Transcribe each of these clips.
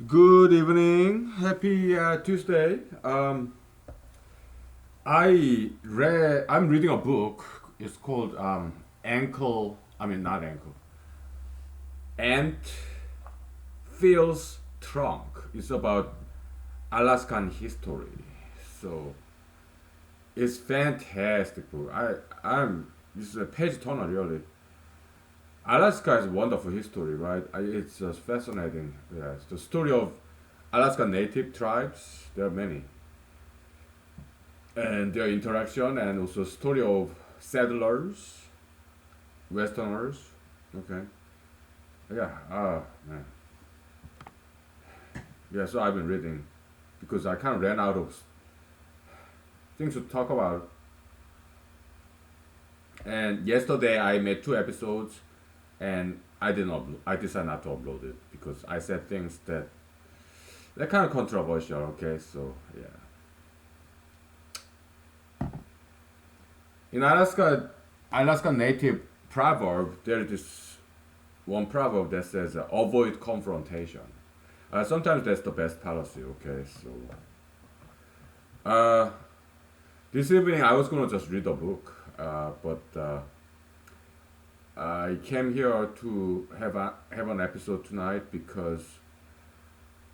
Good evening. Happy Tuesday. I'm reading a book. It's called Ankle. I mean, not ankle. Ant feels trunk. It's about Alaskan history. So it's fantastic book. I'm. This is a page turner really. Alaska is wonderful history, right? It's just fascinating. Yes, the story of Alaska native tribes. There are many, and their interaction, and also story of settlers, Westerners. Okay, yeah. Man. Yeah. So I've been reading because I kind of ran out of things to talk about. And yesterday I made two episodes, and I didn't upload. I decided not to upload it because I said things that they're kind of controversial. Okay, so yeah. In Alaska native proverb, there is this one proverb that says, avoid confrontation. Sometimes that's the best policy, okay? So, uh, this evening I was gonna just read a book, but I came here to have an episode tonight because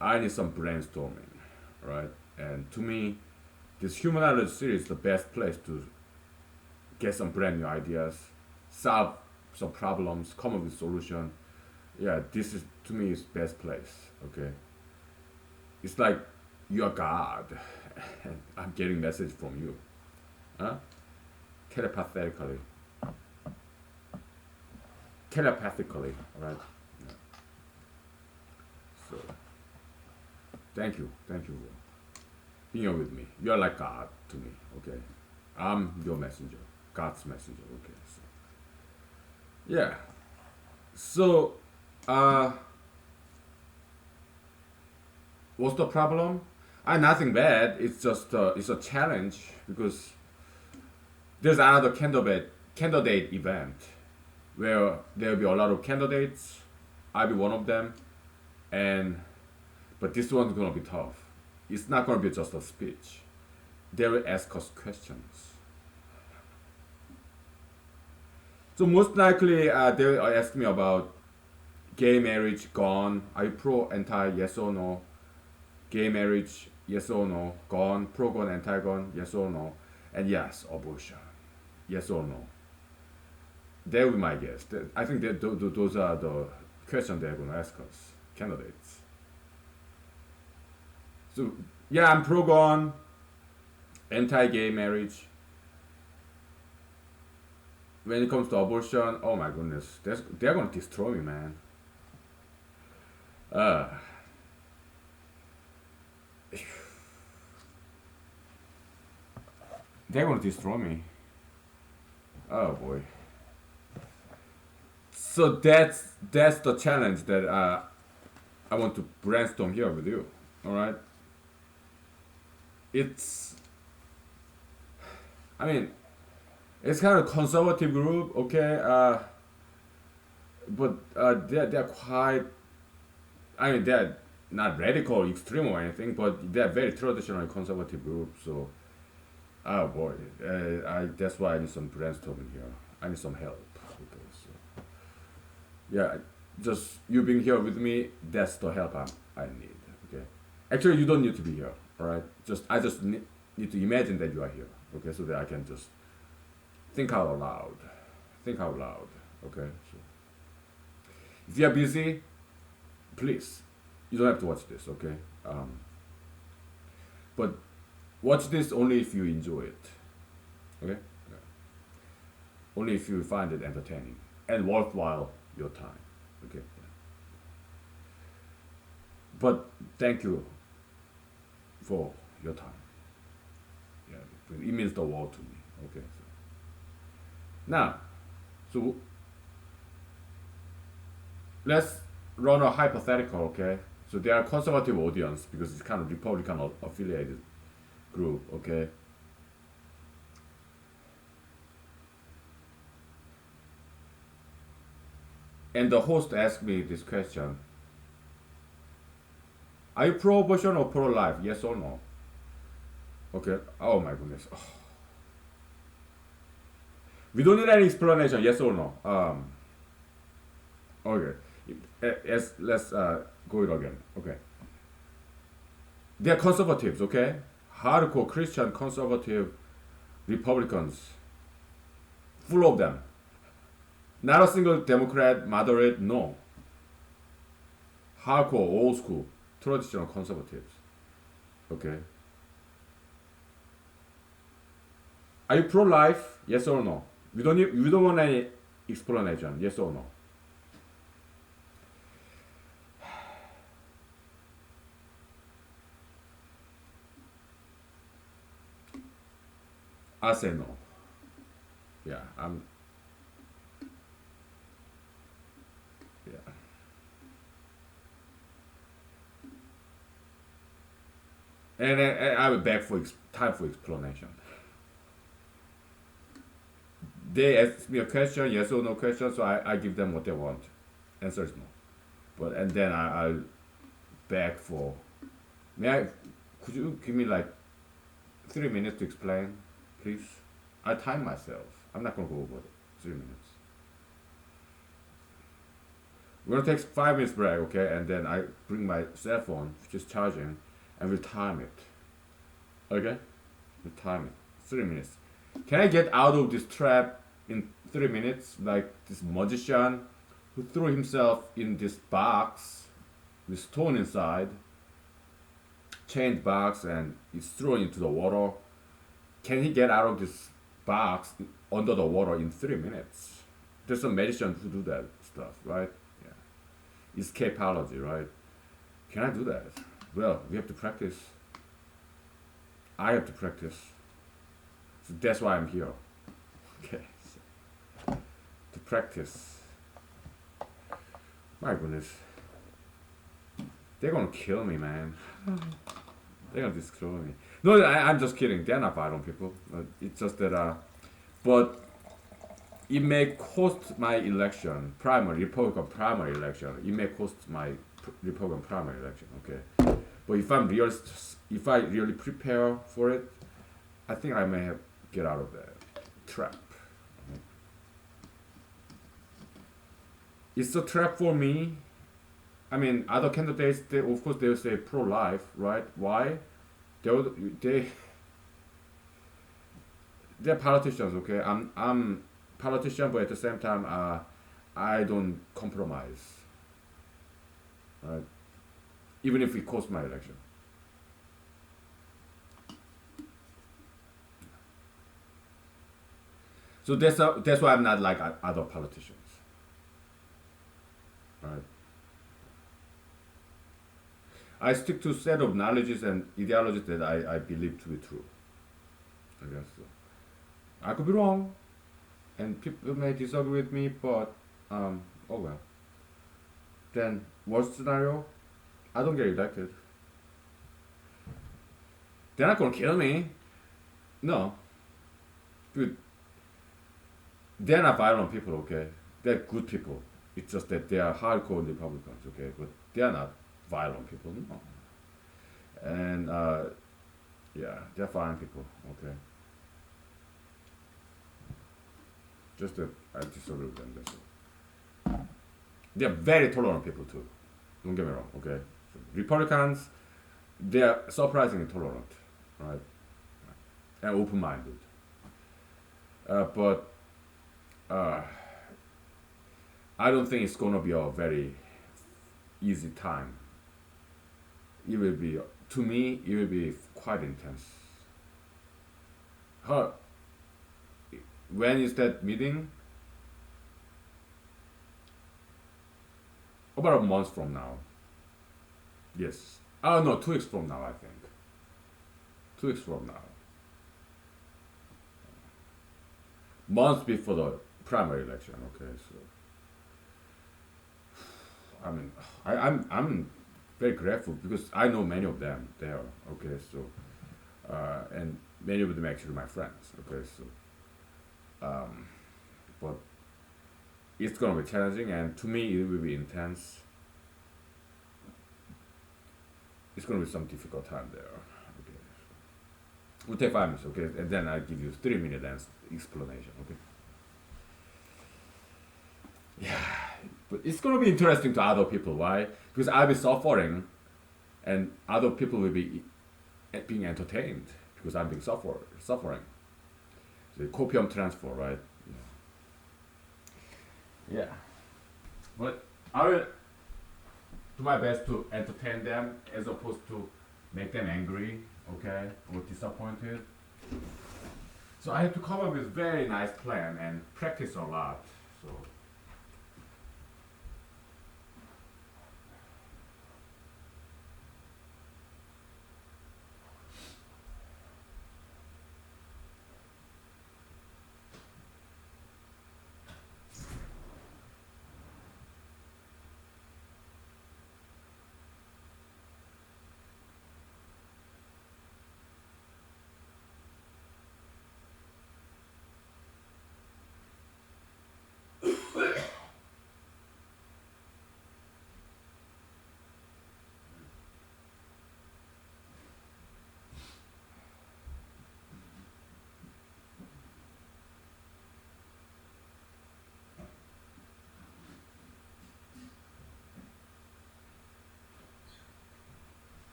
I need some brainstorming, right? And to me, this humanology series is the best place to get some brand new ideas, solve some problems, come up with solution. Yeah, this is to me is best place. Okay, it's like you're God, and I'm getting message from you, huh? Telepathically, telepathically, right? Yeah. So thank you for being here with me. You're like God to me. Okay, I'm your messenger, God's messenger. Okay, so yeah. So, uh, what's the problem? Nothing bad. It's just it's a challenge because there's another candidate event where there'll be a lot of candidates. I'll be one of them, and but this one's gonna be tough. It's not gonna be just a speech. They will ask us questions. So most likely they will ask me about gay marriage gone. Are you pro anti yes or no? Gay marriage yes or no? Gone pro gun anti gun yes or no? And yes abortion yes or no? That would be my guess. I think that those are the questions they're going to ask us, candidates. So, yeah, I'm pro gun, anti gay marriage. When it comes to abortion, oh my goodness, they're going to destroy me, man. Uh, they're going to destroy me. Oh boy. So that's the challenge that I want to brainstorm here with you. All right. It's I mean it's kind of conservative group, okay. But they're quite. I mean, they're not radical, extreme or anything, but they're very traditional and conservative group. So, oh boy, that's why I need some brainstorming here. I need some help. Okay, so yeah, just you being here with me, that's the help I need. Okay, actually, you don't need to be here. All right, I just need to imagine that you are here. Okay, so that I can just think out loud. Think out loud. Okay, so if you are busy, please, you don't have to watch this. Okay, but watch this only if you enjoy it. Okay, yeah. Only if you find it entertaining and worthwhile your time. Okay, yeah. But thank you for your time. Yeah, it means the world to me. Okay, so now, so let's run a hypothetical. Okay, so they are conservative audience because it's kind of Republican affiliated group. Okay, and the host asked me this question: Are you pro-abortion or pro-life? Yes or no? Okay. Oh my goodness. Oh. We don't need any explanation. Yes or no? Okay. Yes, let's go it again. Okay. They're conservatives. Okay. Hardcore Christian conservative Republicans. Full of them. Not a single Democrat, moderate. No. Hardcore, old school, traditional conservatives. Okay. Are you pro-life? Yes or no? We don't want any explanation. Yes or no? I say no. Yeah, I'm. Yeah, and I will beg for time for explanation. They ask me a question, yes or no question, so I give them what they want. Answer is no. But and then I'll beg for. May I? Could you give me like 3 minutes to explain, please? I time myself. I'm not gonna go over 3 minutes. We're gonna take 5 minutes break, okay? And then I bring my cell phone, which is charging, and we'll time it. Okay? We'll time it. 3 minutes. Can I get out of this trap in 3 minutes? Like this magician who threw himself in this box with stone inside, chained box, and is thrown into the water. Can he get out of this box under the water in 3 minutes? There's some magicians who do that stuff, right? Yeah. Escapology, right? Can I do that? Well, we have to practice. I have to practice. So that's why I'm here. Okay. So, to practice. My goodness. They're gonna kill me, man. They're gonna destroy me. No, I'm just kidding. They're not violent people. It's just that, but it may cost my election, primary Republican primary election. It may cost my Republican primary election. Okay, but if I really prepare for it, I think I may have get out of that trap. It's a trap for me. I mean, other candidates, they of course they'll say pro-life, right? Why? They they're politicians, okay? I'm politician, but at the same time, I don't compromise, right? Even if it costs my election. So that's why I'm not like other politicians, right? I stick to set of knowledges and ideologies that I believe to be true. I guess so. I could be wrong, and people may disagree with me, but oh well. Then worst scenario, I don't get elected. They're not gonna kill me. No, dude, they're not violent people. Okay, they're good people. It's just that they are hardcore Republicans. Okay, but they are not violent people. No, and yeah, they're fine people. Okay, just that I disagree with them. That's all. They're very tolerant people too. Don't get me wrong. Okay, so Republicans, they're surprisingly tolerant, right, and open-minded. But uh, I don't think it's gonna be a very easy time. It will be, to me, it will be quite intense. How, when is that meeting? About a month from now. Yes. Oh no, 2 weeks from now, I think. 2 weeks from now. Months before the primary election. Okay, so I mean, I'm very grateful because I know many of them there. Okay, so and many of them actually my friends. Okay, so but it's gonna be challenging, and to me it will be intense. it's gonna be some difficult time there. Okay, we'll take 5 minutes, okay, and then I give you 3 minute explanation, okay. Yeah, but it's gonna be interesting to other people. Why? Because I'll be suffering, and other people will be being entertained because I'm being suffering. So copium transfer, right? Yeah. But I will do my best to entertain them as opposed to make them angry, okay, or disappointed. So I have to come up with very nice plan and practice a lot. So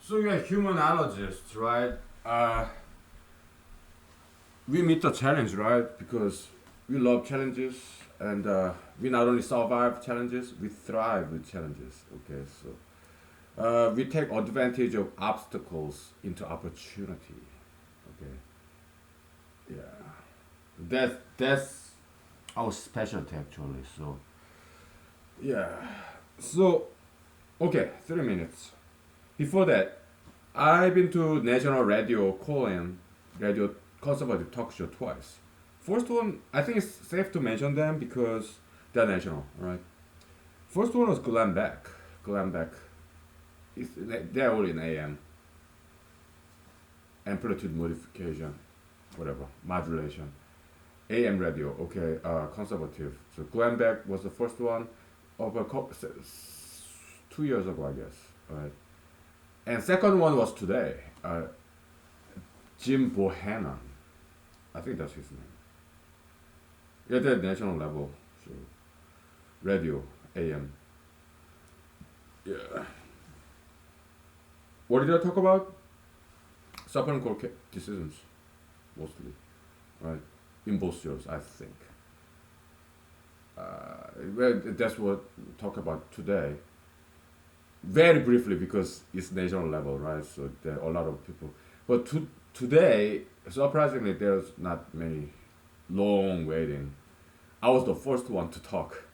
so you're humanologists, right? We meet the challenge, right? Because we love challenges, and we not only survive challenges, we thrive with challenges. Okay, so we take advantage of obstacles into opportunity. Okay, yeah, that's our specialty actually. So yeah, so okay, 3 minutes. Before that, I've been to national radio call-in radio conservative talk show twice. First one, I think it's safe to mention them because they're national, right? First one was Glenn Beck. Glenn Beck. They're all in AM. Amplitude modification, whatever, modulation. AM radio, okay, conservative. So Glenn Beck was the first one over 2 years ago, I guess. Right. And second one was today. Jim Bohannon. I think that's his name. Yeah, they're at national level. So radio, AM. Yeah. What did I talk about? Supreme Court decisions, mostly, right? In both shows, I think. Well, that's what we talk about today. Very briefly, because it's national level, right? So there are a lot of people. But today, surprisingly, there's not many long waiting. I was the first one to talk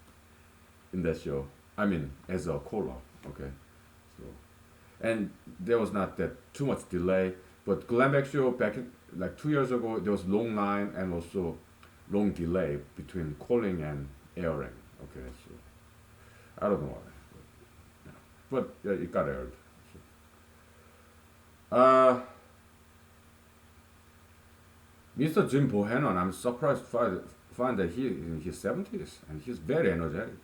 in that show. I mean, as a caller, okay. So, and there was not that too much delay. But Glenn Beck show back like 2 years ago, there was long line and also long delay between calling and airing. Okay, so I don't know why, but yeah, it got aired. So. Mr. Jim Bohannon, I'm surprised to find that he is in his 70s and he's very energetic.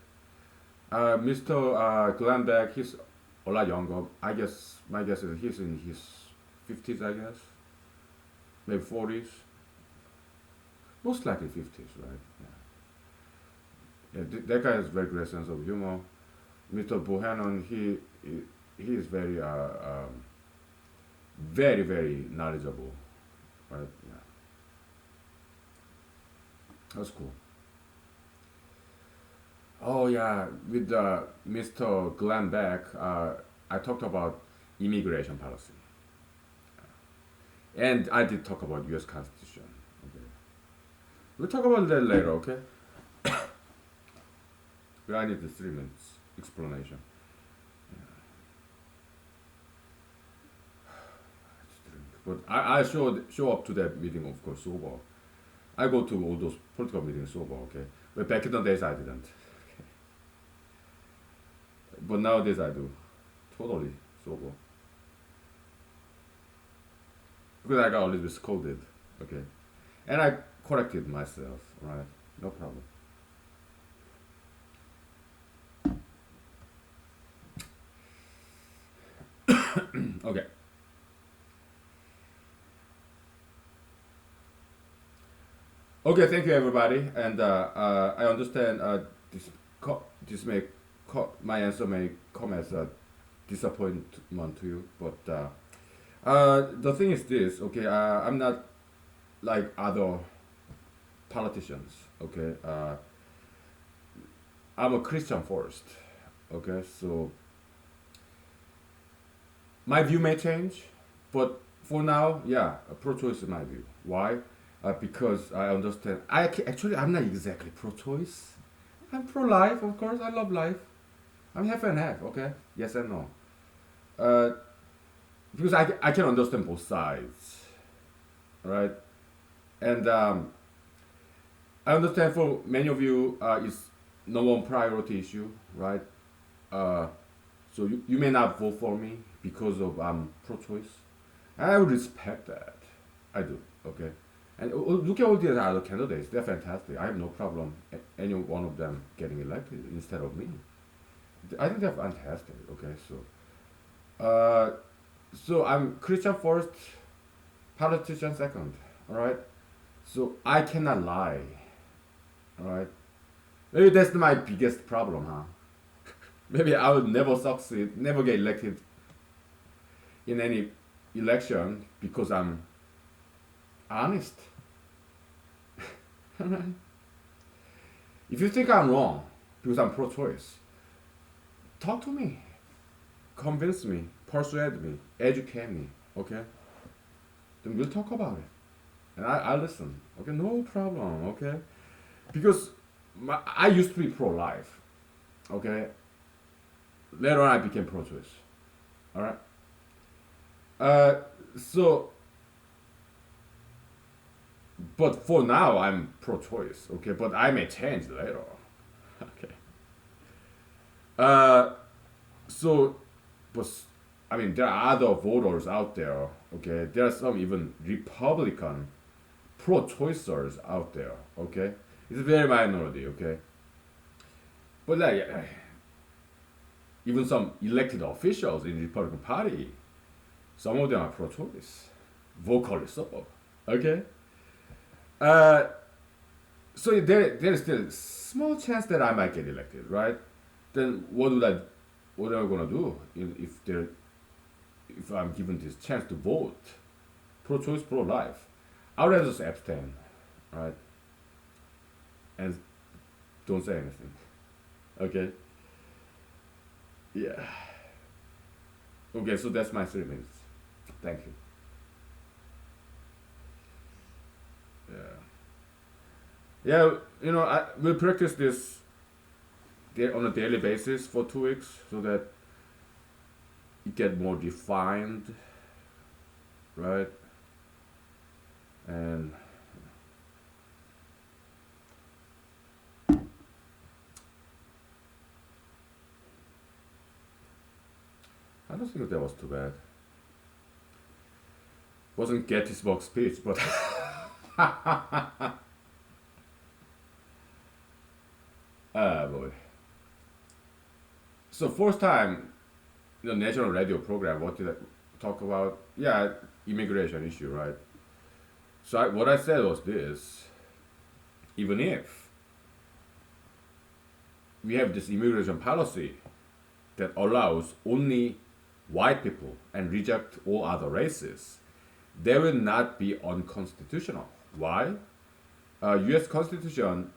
Mr. Glenn Beck, he's a lot younger. I guess my guess is he's in his 50s, I guess, maybe 40s, most likely 50s, right? Yeah, that guy has very great sense of humor. Mr. Bohannon, he is very very very knowledgeable, right? Yeah, that's cool. Oh yeah, with Mr. Glenn Beck, I talked about immigration policy. And I did talk about U.S. Constitution. Okay. We'll talk about that later, okay? Well, I need the 3 minutes explanation. But I show up to that meeting, of course, sober. I go to all those political meetings sober, okay? But back in the days, I didn't. But nowadays, I do. Totally sober. Because I got a little bit scolded, okay? And I corrected myself, right? No problem. Okay. Okay, thank you everybody. And I understand this my answer may come as a disappointment to you, but the thing is this, okay? I'm not like other politicians, okay? I'm a Christian first, okay? So my view may change, but for now, yeah, pro-choice is my view. Why? Because I understand. Actually, I'm not exactly pro-choice. I'm pro-life, of course. I love life. I'm half and half, okay? Yes and no. Uh, because I can understand both sides, right? And I understand for many of you, it's no one priority issue, right? Uh, so you may not vote for me because of pro-choice. I would respect that. I do, okay? And look at all the other candidates. They're fantastic. I have no problem any one of them getting elected instead of me. I think they're fantastic, okay? So I'm Christian first, politician second, all right? So I cannot lie, all right? Maybe that's my biggest problem, huh? Maybe I will never succeed, never get elected in any election because I'm honest. If you think I'm wrong because I'm pro-choice, talk to me, convince me, persuade me, educate me, okay? Then we'll talk about it. And I listen, okay? No problem, okay? Because I used to be pro-life, okay? Later on, I became pro-choice, all right? So, but for now, I'm pro-choice, okay? But I may change later, okay? Uh, so, but I mean, there are other voters out there. Okay, there are some even Republican pro-choicers out there. Okay, it's a very minority. Okay, but like even some elected officials in the Republican Party, some of them are pro-choice, vocally so. Okay, uh, so there is still small chance that I might get elected, right? Then what am I gonna do if I'm given this chance to vote, pro-choice, pro-life? I would rather just abstain, right, and don't say anything. Okay, yeah. Okay, so that's my 3 minutes. Thank you. Yeah, yeah. We'll practice this on a daily basis for 2 weeks so that it get more defined, right? And I don't think that was too bad. Wasn't Gettysburg speech, but ah boy. So first time the national radio program. What did I talk about? Yeah, immigration issue, right? So what I said was this: even if we have this immigration policy that allows only white people and reject all other races, they will not be unconstitutional. Why? U.S. Constitution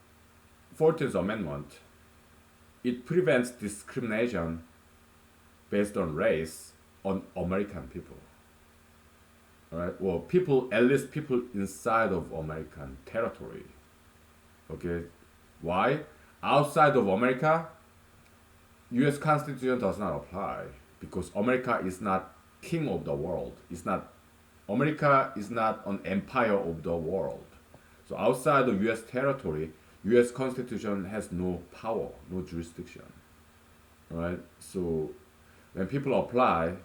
14th Amendment, it prevents discrimination based on race on American people. All right. Well, people, at least people inside of American territory. Okay. Why? Outside of America, U.S. Constitution does not apply because America is not king of the world. It's not. America is not an empire of the world. So outside of U.S. territory, U.S. Constitution has no power, no jurisdiction. Right. So when people apply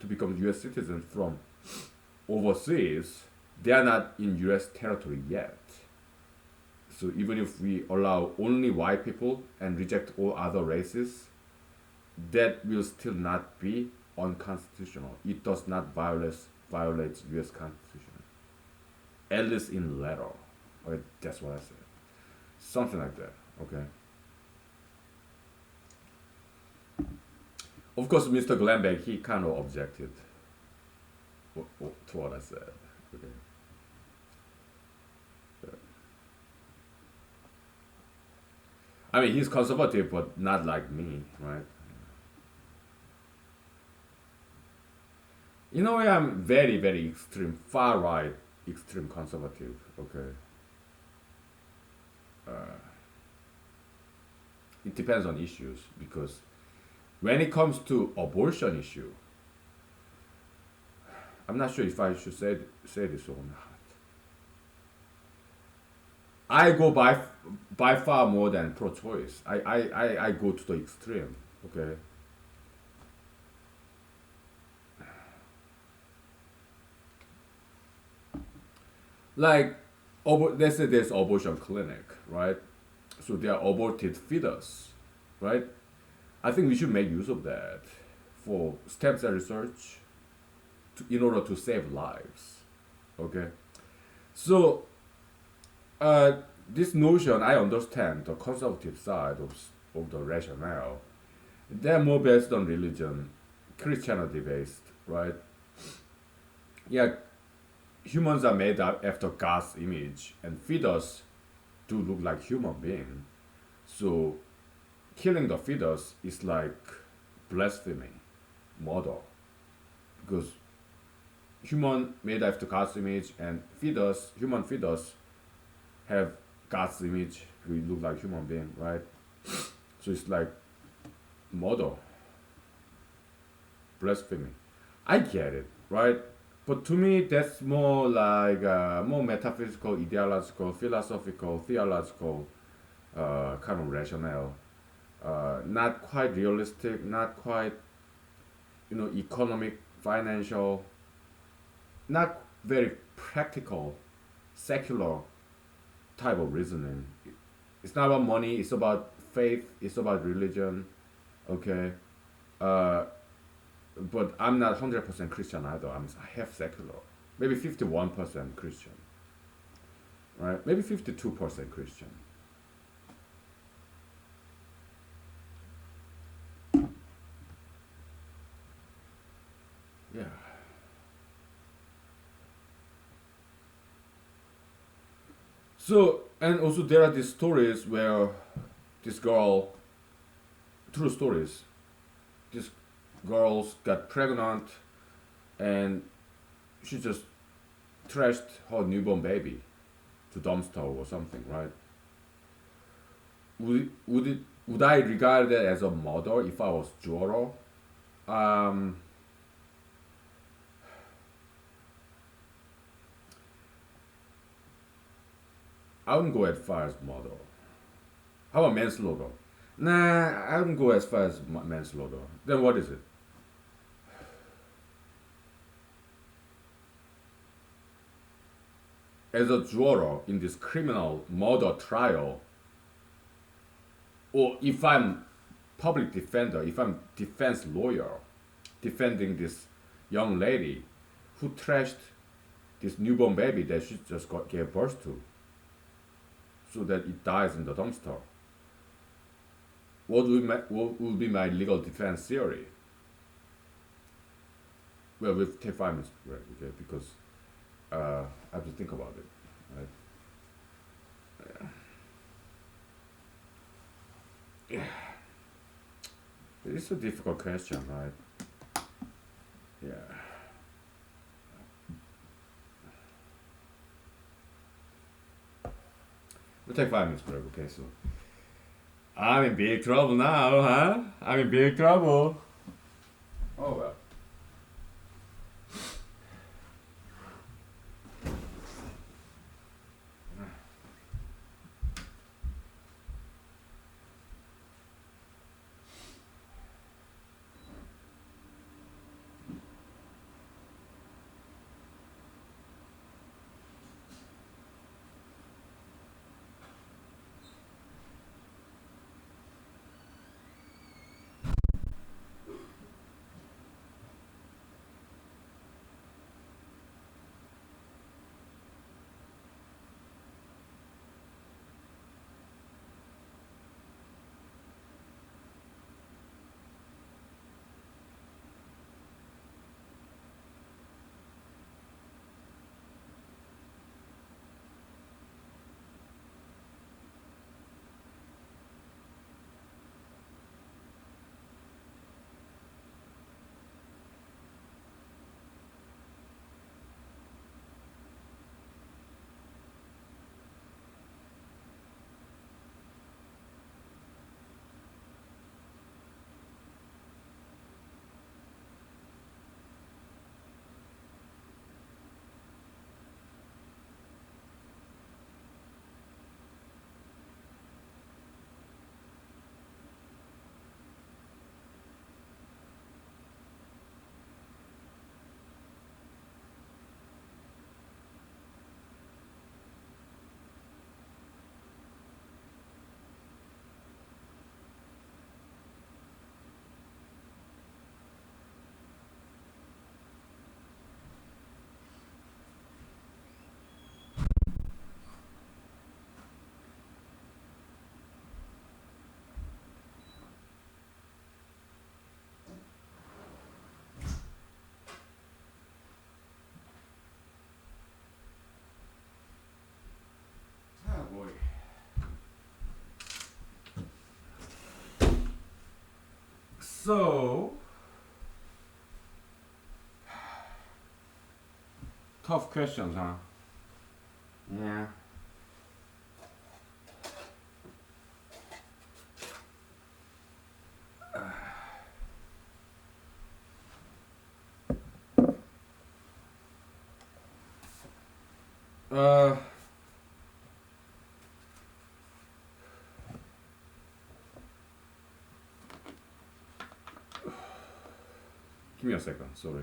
to become U.S. citizens from overseas, they are not in U.S. territory yet. So even if we allow only white people and reject all other races, that will still not be unconstitutional. It does not violate U.S. Constitution, at least in letter. Okay, that's what I said. Something like that. Okay. Of course, Mr. Glenbeck, he kind of objected to what I said. Okay. I mean, he's conservative, but not like me, right? In a way, I'm very, very extreme, far right, extreme conservative. Okay. It depends on issues because when it comes to abortion issue, I'm not sure if I should say this or not. I go by far more than pro-choice. I go to the extreme. Okay. Like, let's say there's abortion clinic, right? So there are aborted fetus, right? I think we should make use of that for stem cell research in order to save lives. Okay. So this notion, I understand the conservative side of the rationale. They're more based on religion, Christianity based, right? Yeah, humans are made up after God's image, and fetus do look like human being. So killing the fetus is like blasphemy, murder, because human made after God's image and human fetus, have God's image. We look like human being, right? So it's like murder, blasphemy. I get it, right? But to me, that's more like more metaphysical, ideological, philosophical, theological kind of rationale. not quite realistic, not quite economic, financial, not very practical, secular type of reasoning. It's not about money. It's about faith. It's about religion. Okay, uh, but I'm not 100% Christian either. I'm half secular. Maybe 51% Christian. Right? Maybe 52% Christian. Yeah. So and also there are these stories where this girl, true stories, this girls got pregnant and she just trashed her newborn baby to dumpster or something, right? Would I regard that as a murder if I was Joro? Um, I wouldn't go as far as murder. How about manslaughter? Nah, I wouldn't go as far as manslaughter. Then what is it? As a juror in this criminal murder trial, or if I'm public defender, if I'm defense lawyer defending this young lady who trashed this newborn baby that she just gave birth to, so that it dies in the dumpster. What would be my legal defense theory? Well, we'll take 5 minutes, right? Okay, because I have to think about it. Right? Yeah, it's a difficult question, right? Yeah, we'll take 5 minutes break. Okay, so I'm in big trouble now, huh? I'm in big trouble. Oh well. Oh boy. So tough questions, huh? Yeah. Uh, Give me a second, sorry.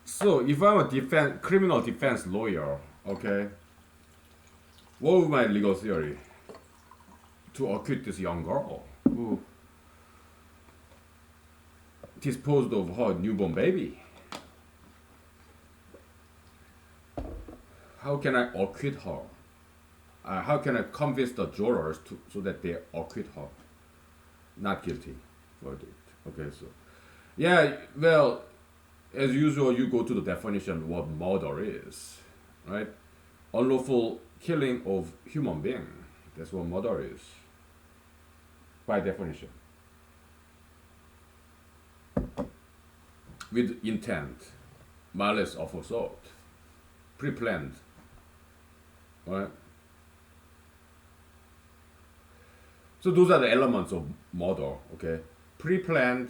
So if I'm a criminal defense lawyer, okay, what would my legal theory? To acquit this young girl who disposed of her newborn baby. How can I acquit her? How can I convince the jurors so that they acquit her? Not guilty for it. Okay, so yeah, well, as usual, you go to the definition what murder is, right? Unlawful killing of human being. That's what murder is, by definition. With intent, malice of assault, pre-planned, right? So those are the elements of murder, okay? Pre-planned,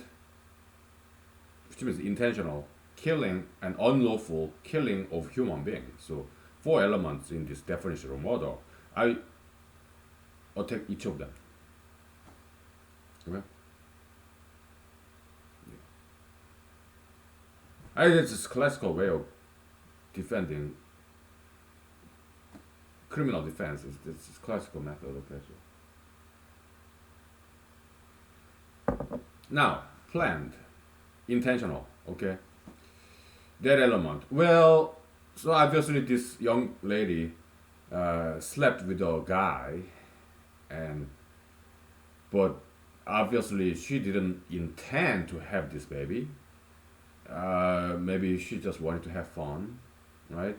which means intentional, killing and unlawful killing of human beings. So 4 elements in this definition of murder. I attack each of them. Okay? It's just classical way of defending criminal defense. It's classical method. Okay, so now planned, intentional. Okay, that element. Well, so obviously this young lady slept with a guy, but obviously she didn't intend to have this baby. Maybe she just wanted to have fun, right?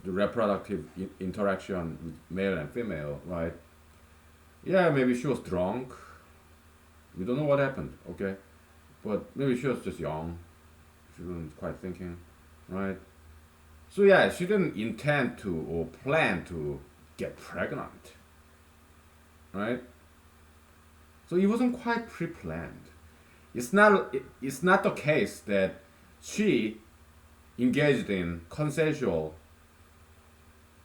The reproductive interaction with male and female, right? Yeah, maybe she was drunk. We don't know what happened, okay? But maybe she was just young. She wasn't quite thinking, right? So yeah, she didn't intend to or plan to get pregnant, right? So it wasn't quite pre-planned. It's not the case that she engaged in consensual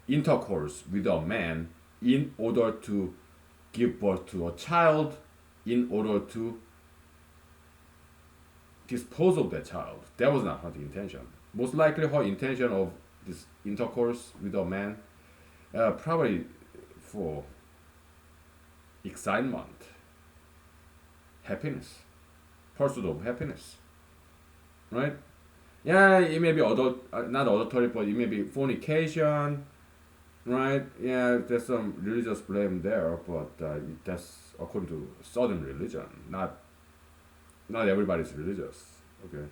intercourse with a man in order to give birth to a child, in order to dispose of that child. That was not her intention. Most likely her intention of this intercourse with a man, probably for excitement, happiness, pursuit of happiness, right? Yeah, it may be not adultery, but it may be fornication, right? Yeah, there's some religious blame there, but that's according to Southern religion. Not everybody's religious. Okay.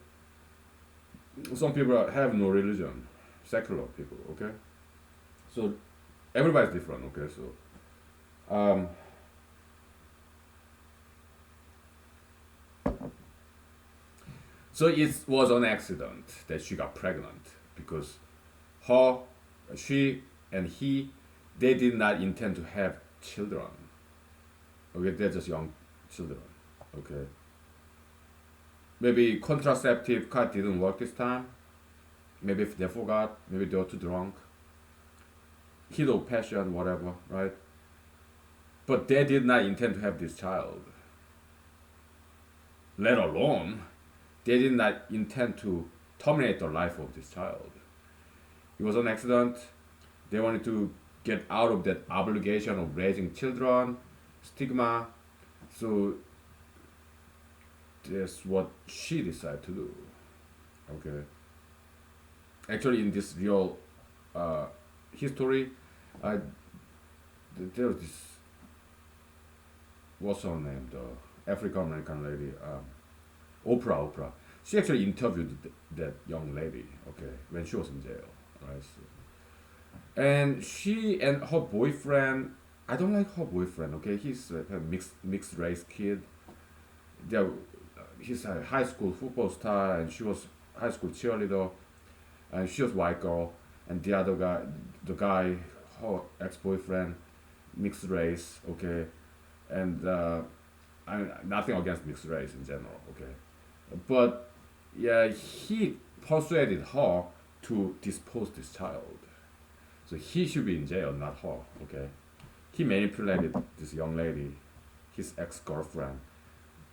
Some people have no religion, secular people. Okay. So everybody's different. Okay. So so it was an accident that she got pregnant because she and he, they did not intend to have children. Okay, they're just young children. Okay. Maybe contraceptive card didn't work this time. Maybe if they forgot, maybe they were too drunk. Heat of passion, whatever, right? But they did not intend to have this child. Let alone, they did not intend to terminate the life of this child. It was an accident. They wanted to get out of that obligation of raising children, stigma. So that's what she decided to do. Okay. Actually, in this real history, there was this, what's her name, the African American lady, Oprah. She actually interviewed that young lady, okay, when she was in jail, right? So, and she and her boyfriend, I don't like her boyfriend, okay? He's a mixed race kid. He's a high school football star, and she was high school cheerleader, and she was white girl, and the guy, her ex-boyfriend, mixed race, okay, and nothing against mixed race in general, okay, but yeah, he persuaded her to dispose this child, so he should be in jail, not her, okay. he manipulated this young lady, his ex-girlfriend,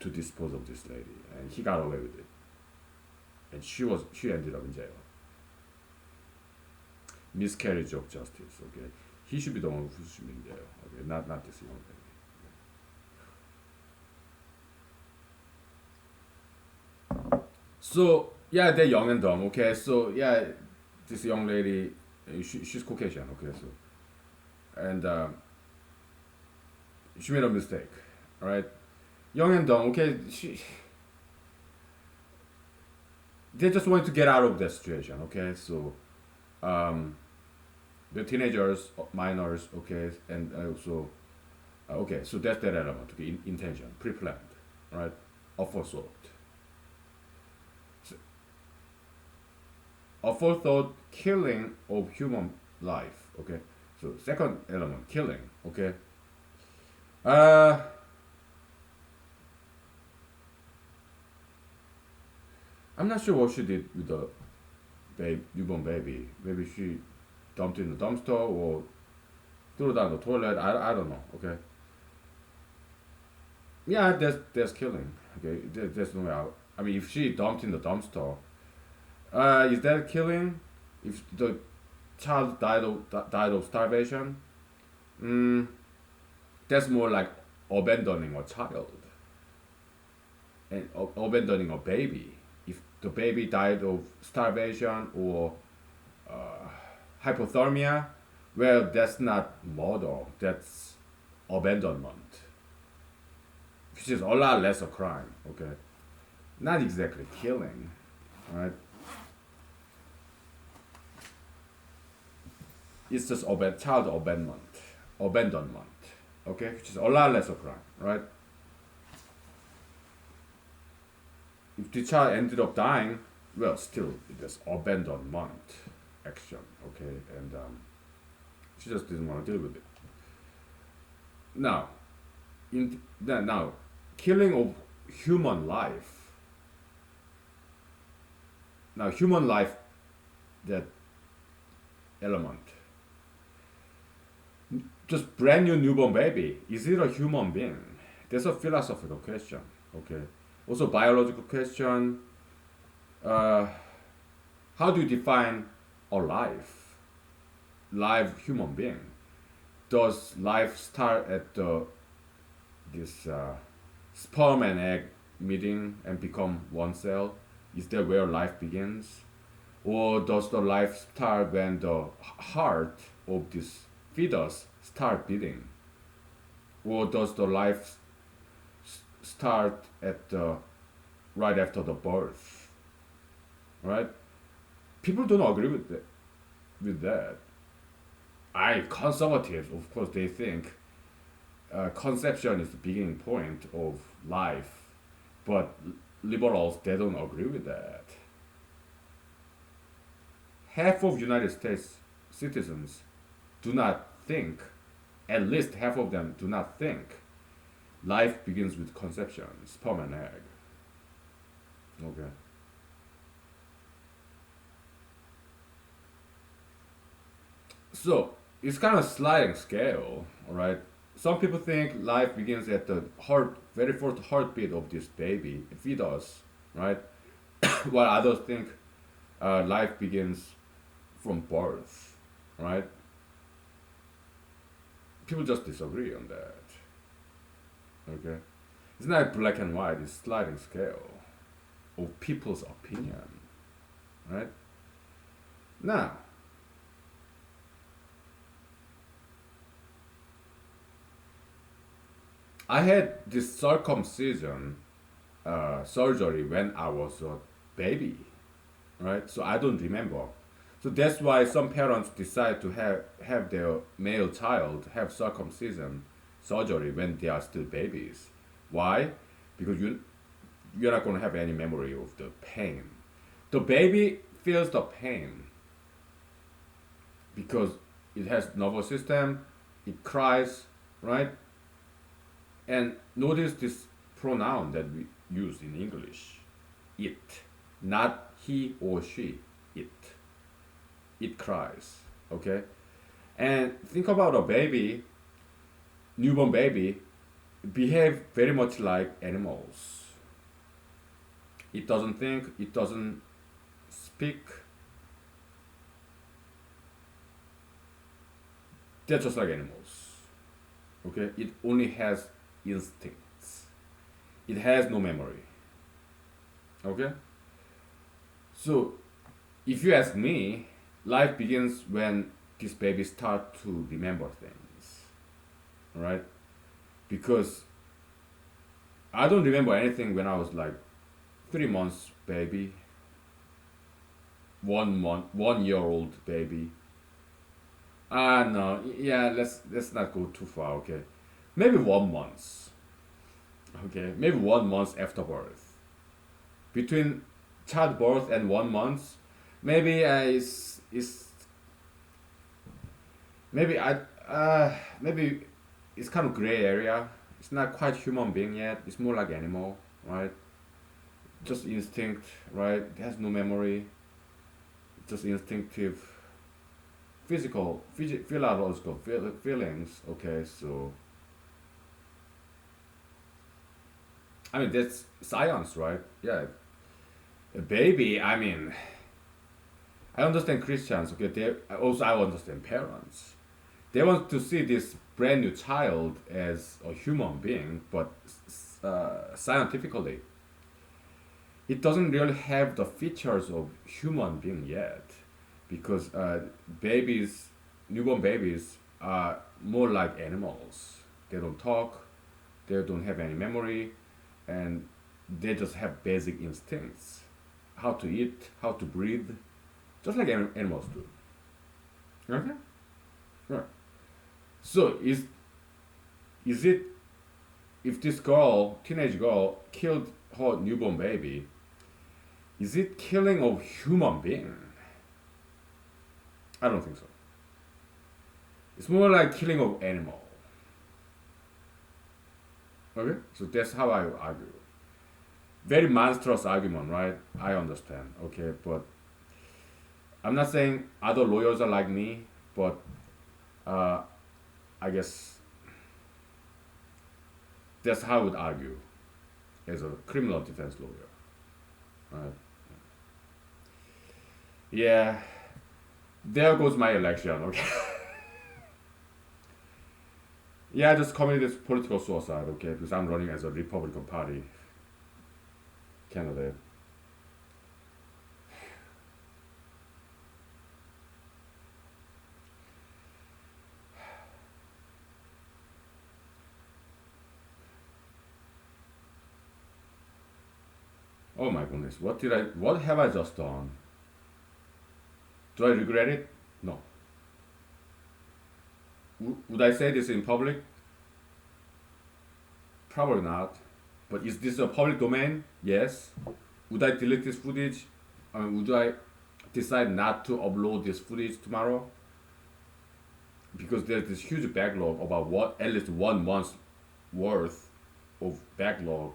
to dispose of this lady, and he got away with it. And she ended up in jail. Miscarriage of justice. Okay, he should be the one who should be in jail. Okay, not this young lady. So yeah, they're young and dumb. Okay, so yeah, this young lady, she's Caucasian. Okay, so and she made a mistake. All right, young and dumb. Okay, they just want to get out of that situation. Okay, so um, the teenagers, minors. Okay, and also okay, so that's that element. Okay, intention, pre-planned, right, of assault. So, a forethought killing of human life. Okay, so second element, killing. Okay, uh, I'm not sure what she did with the newborn baby. Maybe she dumped it in the dumpster or threw it down the toilet. I don't know. Okay, yeah, that's killing. Okay, there's no way out. I mean, if she dumped in the dumpster, is that killing? If the child died of starvation, mm, that's more like abandoning a child and abandoning a baby. If the baby died of starvation or hypothermia, well, that's not murder. That's abandonment, which is a lot less a crime. Okay, not exactly killing, right? It's just child abandonment. Okay, which is a lot less a crime, right? If the child ended up dying, well, still it is abandonment action. Okay, and she just didn't want to deal with it. Now, now, killing of human life. Now, human life, that element. Just brand new newborn baby. Is it a human being? That's a philosophical question. Okay. Also biological question. Uh, how do you define a live human being? Does life start at this sperm and egg meeting and become one cell? Is that where life begins? Or does the life start when the heart of this fetus start beating? Or does the life start at right after the birth? Right? People don't agree with that. Conservatives, of course, they think conception is the beginning point of life, but liberals, they don't agree with that. Half of United States citizens do not think, at least half of them do not think, life begins with conception, sperm and egg. Okay. So it's kind of sliding scale, all right. Some people think life begins at the very first heartbeat of this baby, fetus, right? While others think life begins from birth, right? People just disagree on that. Okay, it's not black and white; it's sliding scale of people's opinion, right? Now, I had this circumcision surgery when I was a baby, right? So I don't remember. So that's why some parents decide to have their male child have circumcision surgery when they are still babies. Why? Because you're not gonna have any memory of the pain. The baby feels the pain because it has nervous system, it cries, right? And notice this pronoun that we use in English, it, not he or she, it. It cries, okay? And think about a baby. newborn baby behave very much like animals. It doesn't think, it doesn't speak. They're just like animals. Okay? It only has instincts. It has no memory. Okay? So if you ask me, life begins when this baby start to remember things. Right? Because I don't remember anything when I was like 3 months baby, 1 month, 1 year old baby. Ah no, yeah, let's not go too far, okay? Maybe 1 month. Okay, maybe 1 month after birth. Between childbirth and 1 month, maybe is maybe maybe it's kind of gray area. It's not quite human being yet. It's more like animal, right? Just instinct, right? It has no memory. Just instinctive, physiological feelings. Okay, so I mean that's science, right? Yeah, a baby. I mean, I understand Christians. Okay, they also I understand parents. They want to see this brand new child as a human being, but scientifically, it doesn't really have the features of human being yet, because babies, newborn babies, are more like animals. They don't talk, they don't have any memory, and they just have basic instincts, how to eat, how to breathe, just like animals do. Okay, right. So is it, if this girl, teenage girl, killed her newborn baby, is it killing of human being? I don't think so. It's more like killing of animal. Okay, so that's how I argue. Very monstrous argument, right? I understand. Okay, but I'm not saying other lawyers are like me, but uh, I guess that's how I would argue as a criminal defense lawyer. Right? Yeah, there goes my election. Okay. Yeah, I just committed political suicide. Okay, because I'm running as a Republican Party candidate. Oh my goodness, what have I just done? Do I regret it? No. Would I say this in public? Probably not. But is this a public domain? Yes. Would I delete this footage? Would I decide not to upload this footage tomorrow? Because there's this huge backlog, about what, at least 1 month's worth of backlog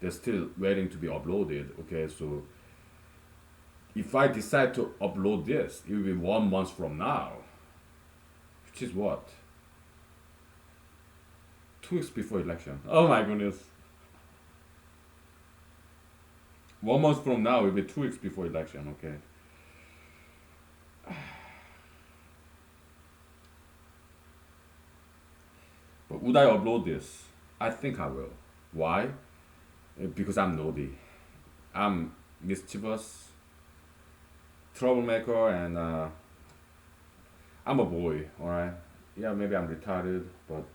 that's still waiting to be uploaded. Okay, so if I decide to upload this, it will be 1 month from now, which is what? 2 weeks before election. Oh my goodness. 1 month from now will be 2 weeks before election. Okay. But would I upload this? I think I will. Why? Because I'm naughty. I'm mischievous, troublemaker, and I'm a boy. All right. Yeah, maybe I'm retarded, but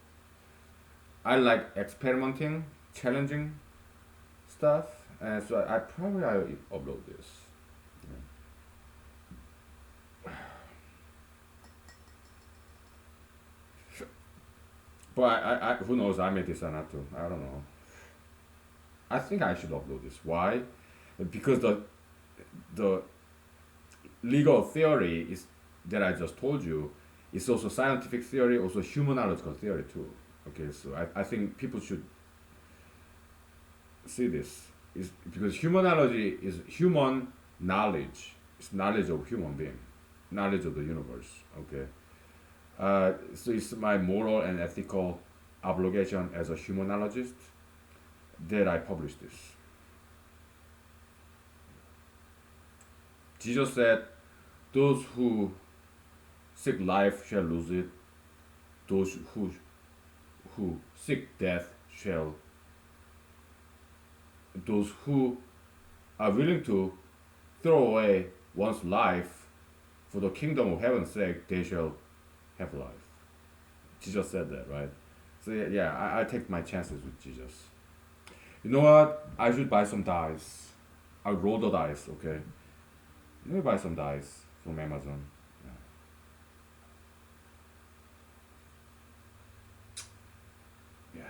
I like experimenting, challenging stuff, and so I probably I will upload this. But who knows? I may decide not to. I don't know. I think I should upload this. Why? Because the legal theory is that I just told you is also scientific theory, also humanological theory too. Okay, so I think people should see this. Is because humanology is human knowledge. It's knowledge of human being, knowledge of the universe. Okay, so it's my moral and ethical obligation as a humanologist that I publish this. Jesus said, "Those who seek life shall lose it; those who seek death shall. Those who are willing to throw away one's life for the kingdom of heaven's sake, they shall have life." Jesus said that, right? So yeah, I take my chances with Jesus. You know what? I should buy some dice. I'll roll the dice, okay? Let me buy some dice from Amazon. Yeah.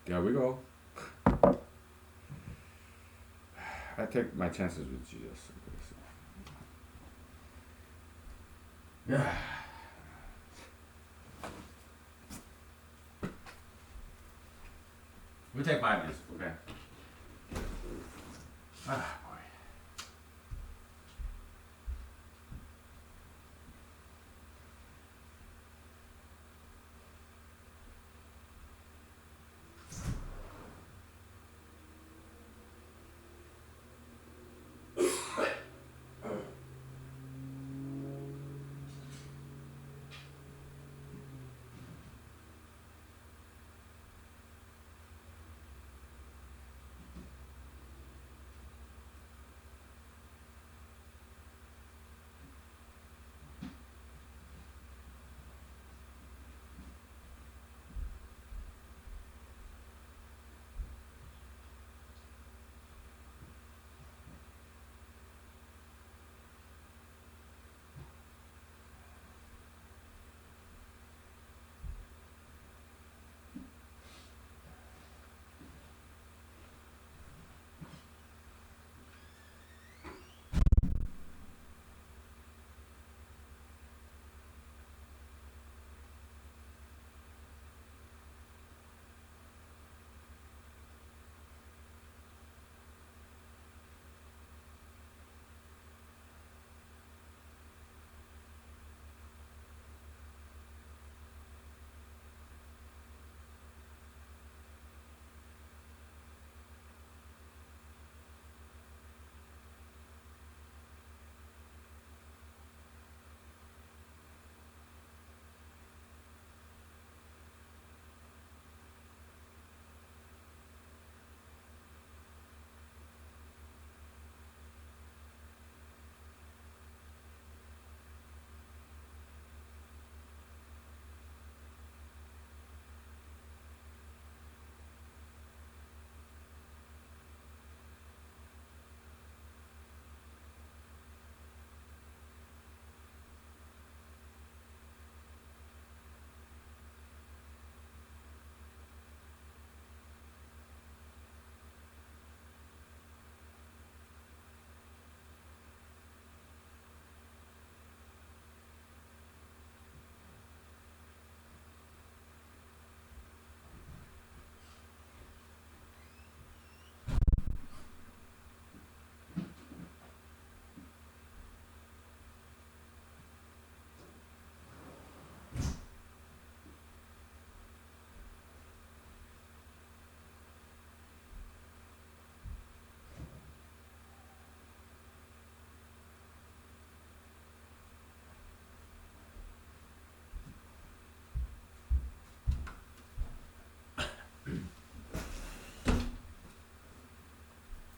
There we go. I take my chances with Jesus. Okay, so. Yeah. We take 5 minutes, okay? Ah, boy.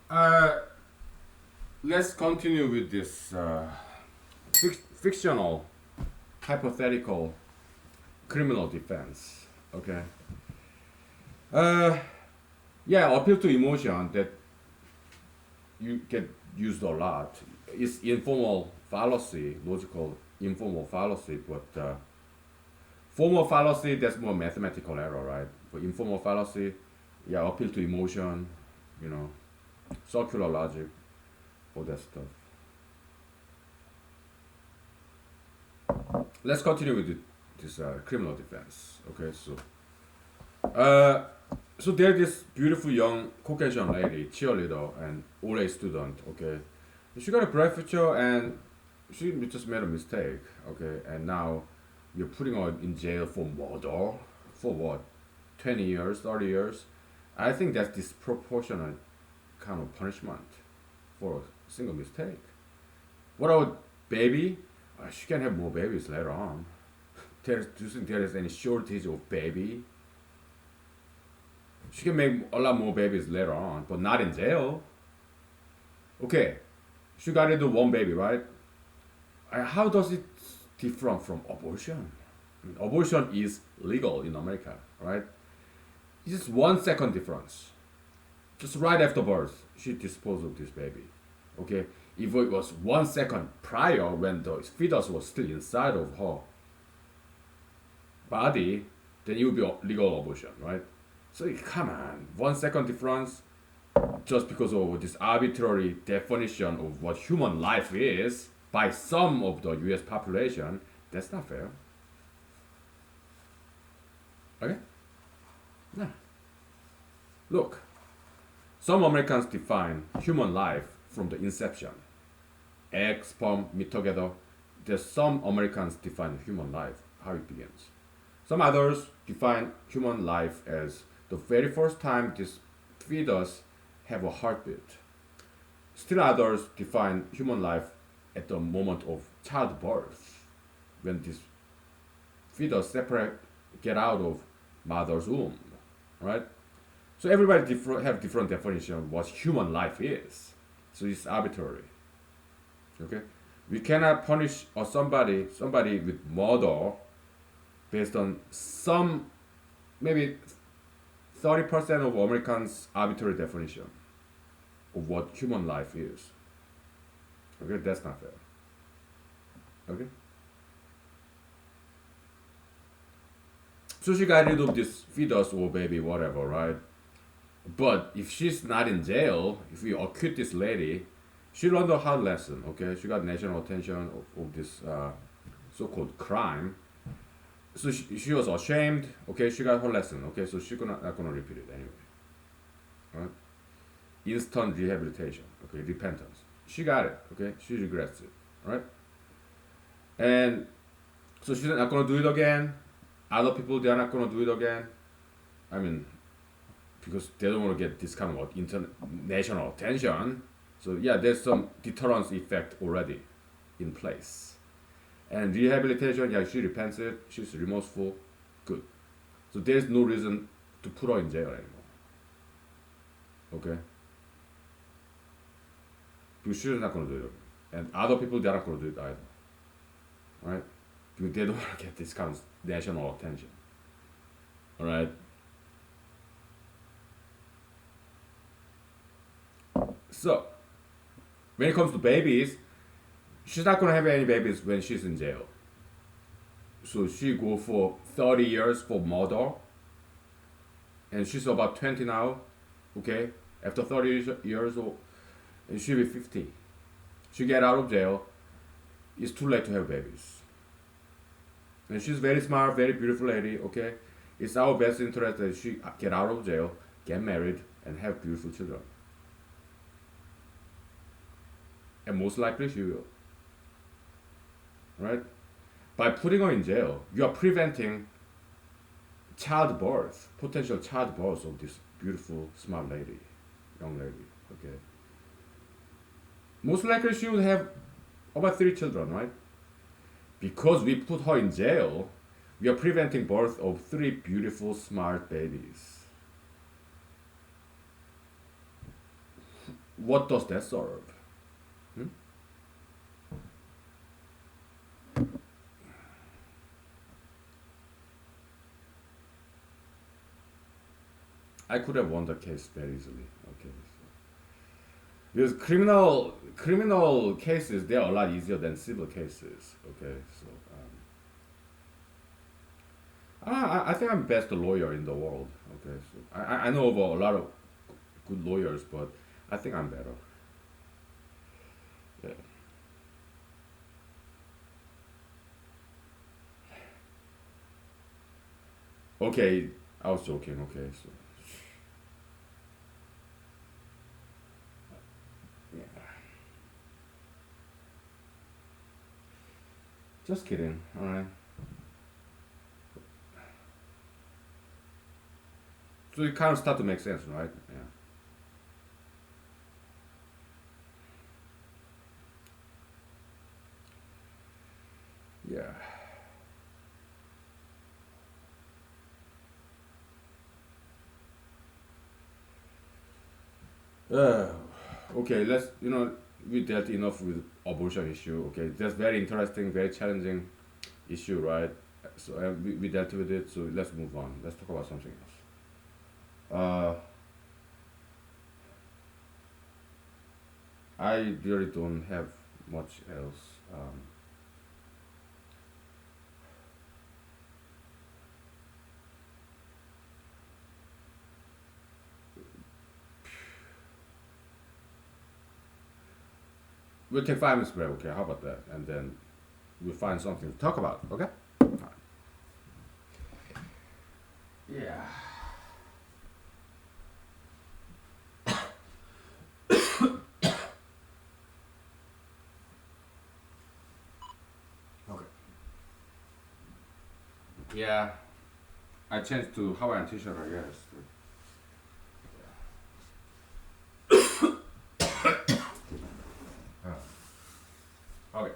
Uh, let's continue with this fictional, hypothetical criminal defense. Okay. Uh, yeah, appeal to emotion that you get used a lot. It's informal fallacy, logical informal fallacy, but formal fallacy, that's more mathematical error, right? For informal fallacy, yeah, appeal to emotion, you know, circular logic, all that stuff. Let's continue with this criminal defense. Okay, uh, so there's this beautiful young Caucasian lady, cheerleader, and OA student. Okay, she got a bright future, and she just made a mistake. Okay, and now you're putting her in jail for murder for what, 20 years, 30 years. I think that's disproportionate kind of punishment for a single mistake. What about baby? She can have more babies later on. Do you think there is any shortage of baby? She can make a lot more babies later on, but not in jail. Okay, she got into one baby, right? How does it differ from abortion? I mean, abortion is legal in America, right? It's just 1 second difference. Just right after birth, she disposed of this baby. Okay, if it was 1 second prior when the fetus was still inside of her body, then it would be a legal abortion, right? So come on, 1 second difference just because of this arbitrary definition of what human life is by some of the U.S. population, that's not fair. Okay? Yeah. Look, some Americans define human life from the inception. Egg, sperm, meet together. There's some Americans define human life, how it begins. Some others define human life as the very first time this fetus have a heartbeat. Still others define human life at the moment of childbirth, when this fetus get out of mother's womb, right? So everybody have different definition of what human life is. So it's arbitrary. Okay, we cannot punish somebody with murder based on some maybe 30% of Americans' arbitrary definition of what human life is. Okay, that's not fair. Okay. So she got rid of this fetus or baby, whatever, right? But if she's not in jail, if we acquit this lady, she learned a hard lesson. Okay, she got national attention of this so-called crime. So she was ashamed. Okay, she got her lesson. Okay, so she's not gonna repeat it anyway. Right? Instant rehabilitation. Okay, repentance. She got it. Okay, she regrets it. Right? And so she's not gonna do it again. Other people, they're not gonna do it again. I mean, because they don't want to get this kind of international attention. So yeah, there's some deterrence effect already in place. And rehabilitation, yeah, she repents it, she's remorseful, good. So there's no reason to put her in jail anymore. Okay? Because she's not gonna do it. And other people, they're not gonna do it either. Right? Because they don't want to get this kind of national attention. Alright? So, when it comes to babies, she's not gonna have any babies when she's in jail. So she go for 30 years for murder, and she's about 20 now. Okay, after 30 years old, and she'll be 50. She get out of jail. It's too late to have babies. And she's very smart, very beautiful lady. Okay, it's our best interest that she get out of jail, get married, and have beautiful children. And most likely she will. Right? By putting her in jail, you are preventing childbirth, potential childbirth of this beautiful, smart lady, young lady. Okay. Most likely she will have about 3 children, right? Because we put her in jail, we are preventing birth of 3 beautiful, smart babies. What does that serve? Hmm? I could have won the case very easily. Okay. So. Because criminal cases, they are a lot easier than civil cases. Okay, so I think I'm best lawyer in the world. Okay, so I know of a lot of good lawyers, but I think I'm better. Yeah. Okay, I was joking. Okay, so yeah, just kidding. All right. So it kind of start to make sense, right? Yeah. Yeah. Okay, let's, we dealt enough with abortion issue. Okay, that's very interesting, very challenging issue, right? So we dealt with it. So let's move on. Let's talk about something else. Uh, I really don't have much else. We'll take 5 minutes break. Okay, how about that? And then we'll find something to talk about. Okay. Alright. Yeah. Okay. Yeah. I changed to Hawaiian t-shirt, I guess. Okay.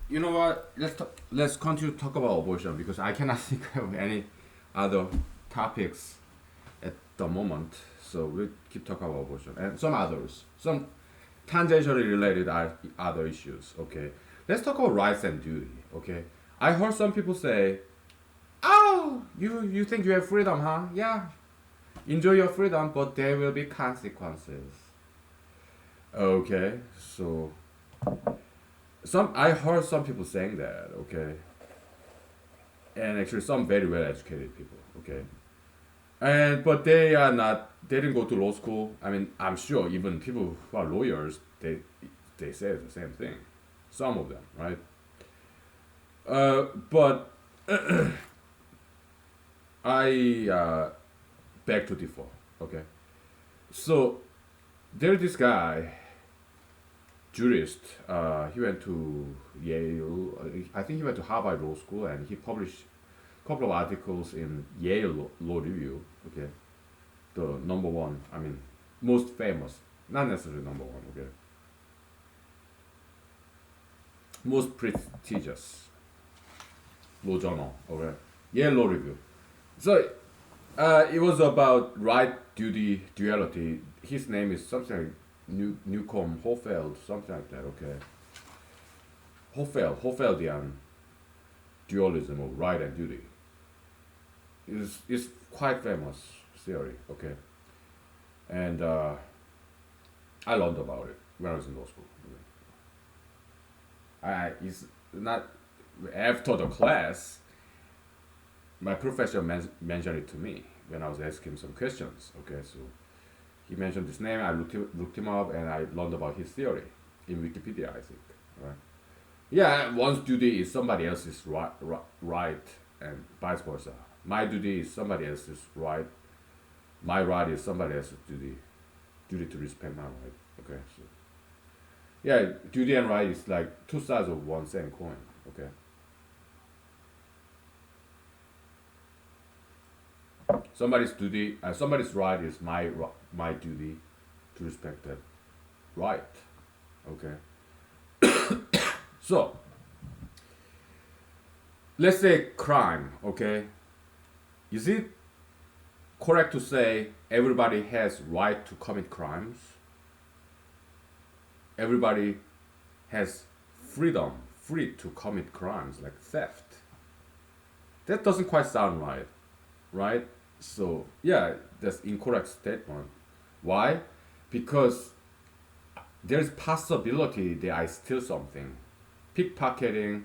You know what? Let's continue to talk about abortion because I cannot think of any other topics at the moment. So we'll keep talking about abortion and some others, some tangentially related other issues. Okay, let's talk about rights and duty. Okay, I heard some people say, "Oh, you think you have freedom, huh? Yeah, enjoy your freedom, but there will be consequences." Okay, so some I heard some people saying that. Okay, and actually some very well educated people. Okay, and but they are not. They didn't go to law school. I mean, I'm sure even people who are lawyers, they say the same thing. Some of them, right? But I beg to differ. Okay, so there's this guy, jurist. He went to Yale. I think he went to Harvard Law School, and he published a couple of articles in Yale Law Review. Okay, the number one. I mean, most famous, not necessarily number one. Okay, most prestigious law journal. Okay, Yale Law Review. So it was about right duty duality. His name is something like Newcomb Hofeld, something like that. Okay, Hofeldian dualism of right and duty is quite famous theory. Okay, and I learned about it when I was in law school. I it's not after the class. My professor mentioned it to me when I was asking him some questions. Okay, so he mentioned this name. I looked him up and I learned about his theory in Wikipedia. I think. Right. Yeah, one's duty is somebody else's right, and vice versa. My duty is somebody else's right. My right is somebody else's duty. Duty to respect my right. Okay, so yeah, duty and right is like two sides of one same coin. Okay. Somebody's right is my duty to respect that right. Okay. So let's say crime. Okay, is it correct to say everybody has right to commit crimes? Everybody has free to commit crimes like theft. That doesn't quite sound right, right? So yeah, that's incorrect statement. Why? Because there's possibility that I steal something, pickpocketing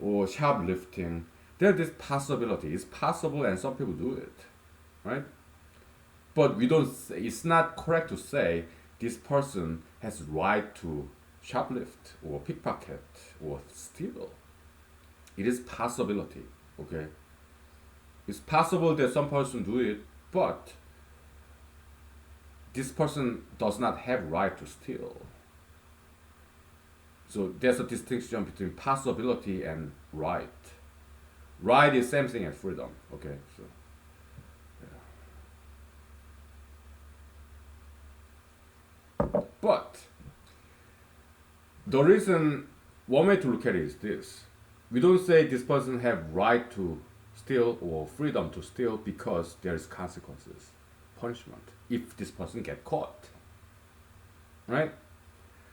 or shoplifting. There's this possibility. It's possible, and some people do it, right? But we don't. It's not correct to say this person has right to shoplift or pickpocket or steal. It is possibility. Okay. It's possible that some person do it, but this person does not have right to steal. So there's a distinction between possibility and right. Right is same thing as freedom. Okay, so but the reason one way to look at it is this: we don't say this person have right to steal or freedom to steal because there's consequences, punishment if this person get caught, right?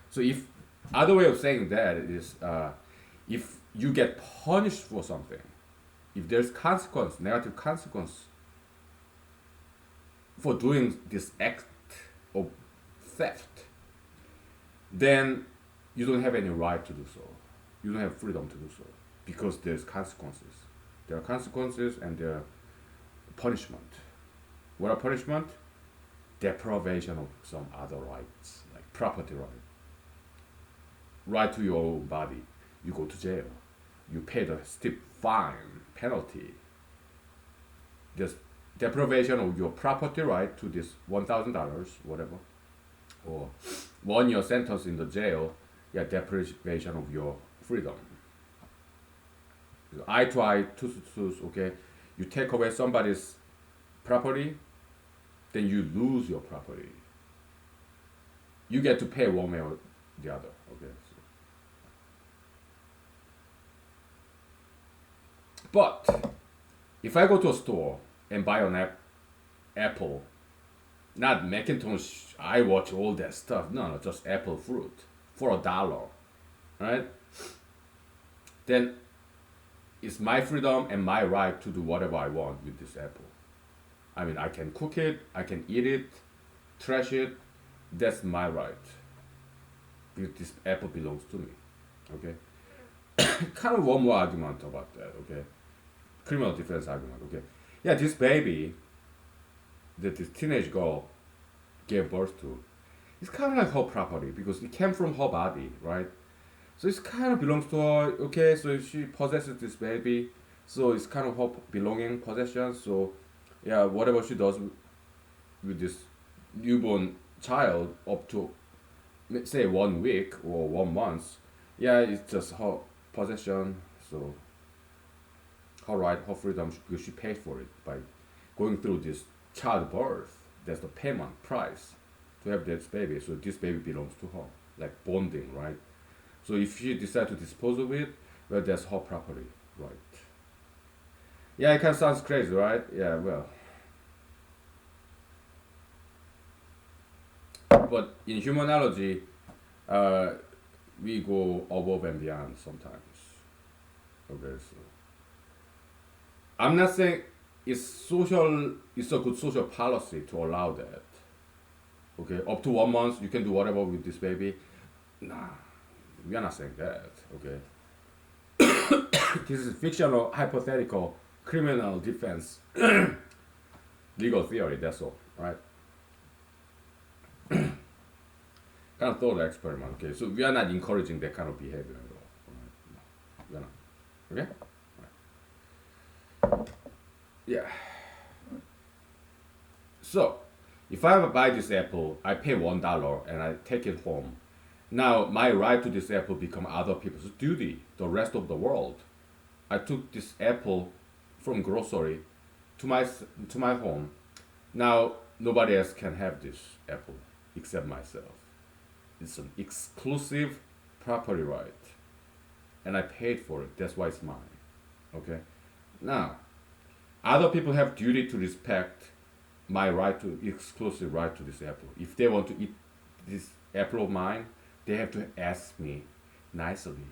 So if other way of saying that is if you get punished for something, if there's consequence, negative consequence for doing this act of theft, then you don't have any right to do so. You don't have freedom to do so because there's consequences. There are consequences and there are punishment. What are punishment? Deprivation of some other rights, like property right. Right to your own body. You go to jail. You pay the steep fine, penalty. There's deprivation of your property right to this $1,000, whatever. Or 1 year sentence in the jail, yeah, deprivation of your freedom. Eye to eye, tooth to tooth, okay? You take away somebody's property, then you lose your property. You get to pay one way or the other, okay? So, But if I go to a store and buy an apple, not Macintosh, iWatch, all that stuff. No, no, just apple fruit for $1, right? Then it's my freedom and my right to do whatever I want with this apple. I mean, I can cook it, I can eat it, trash it. That's my right. Because this apple belongs to me. Okay? Kind of one more argument about that, okay? Criminal defense argument, okay? Yeah, this baby that this teenage girl gave birth to, it's kind of like her property because it came from her body, right? So it kind of belongs to her, okay? So if she possesses this baby, so it's kind of her belonging, possession. So, yeah, whatever she does with this newborn child up to, let's say, 1 week or 1 month, yeah, it's just her possession. So her right, her freedom, because she paid for it by going through this childbirth. That's the payment price to have this baby. So this baby belongs to her, like bonding, right? So if she decides to dispose of it, well, that's her property, right? Yeah, it kind of sounds crazy, right? Yeah, well, but in humanology, uh, we go above and beyond sometimes. Okay, so I'm not saying it's a good social policy to allow that. Okay, up to 1 month you can do whatever with this baby. Nah, we are not saying that. Okay, this is fictional, hypothetical, criminal defense, legal theory. That's all, right? Kind of thought experiment. Okay, so we are not encouraging that kind of behavior at all. Right? No, we are not. Okay. Right. Yeah. So, if I buy this apple, I pay $1 and I take it home. Now my right to this apple become other people's duty. The rest of the world. I took this apple from grocery to my home. Now nobody else can have this apple except myself. It's an exclusive property right, and I paid for it. That's why it's mine. Okay. Now other people have duty to respect my right to exclusive right to this apple. If they want to eat this apple of mine, they have to ask me nicely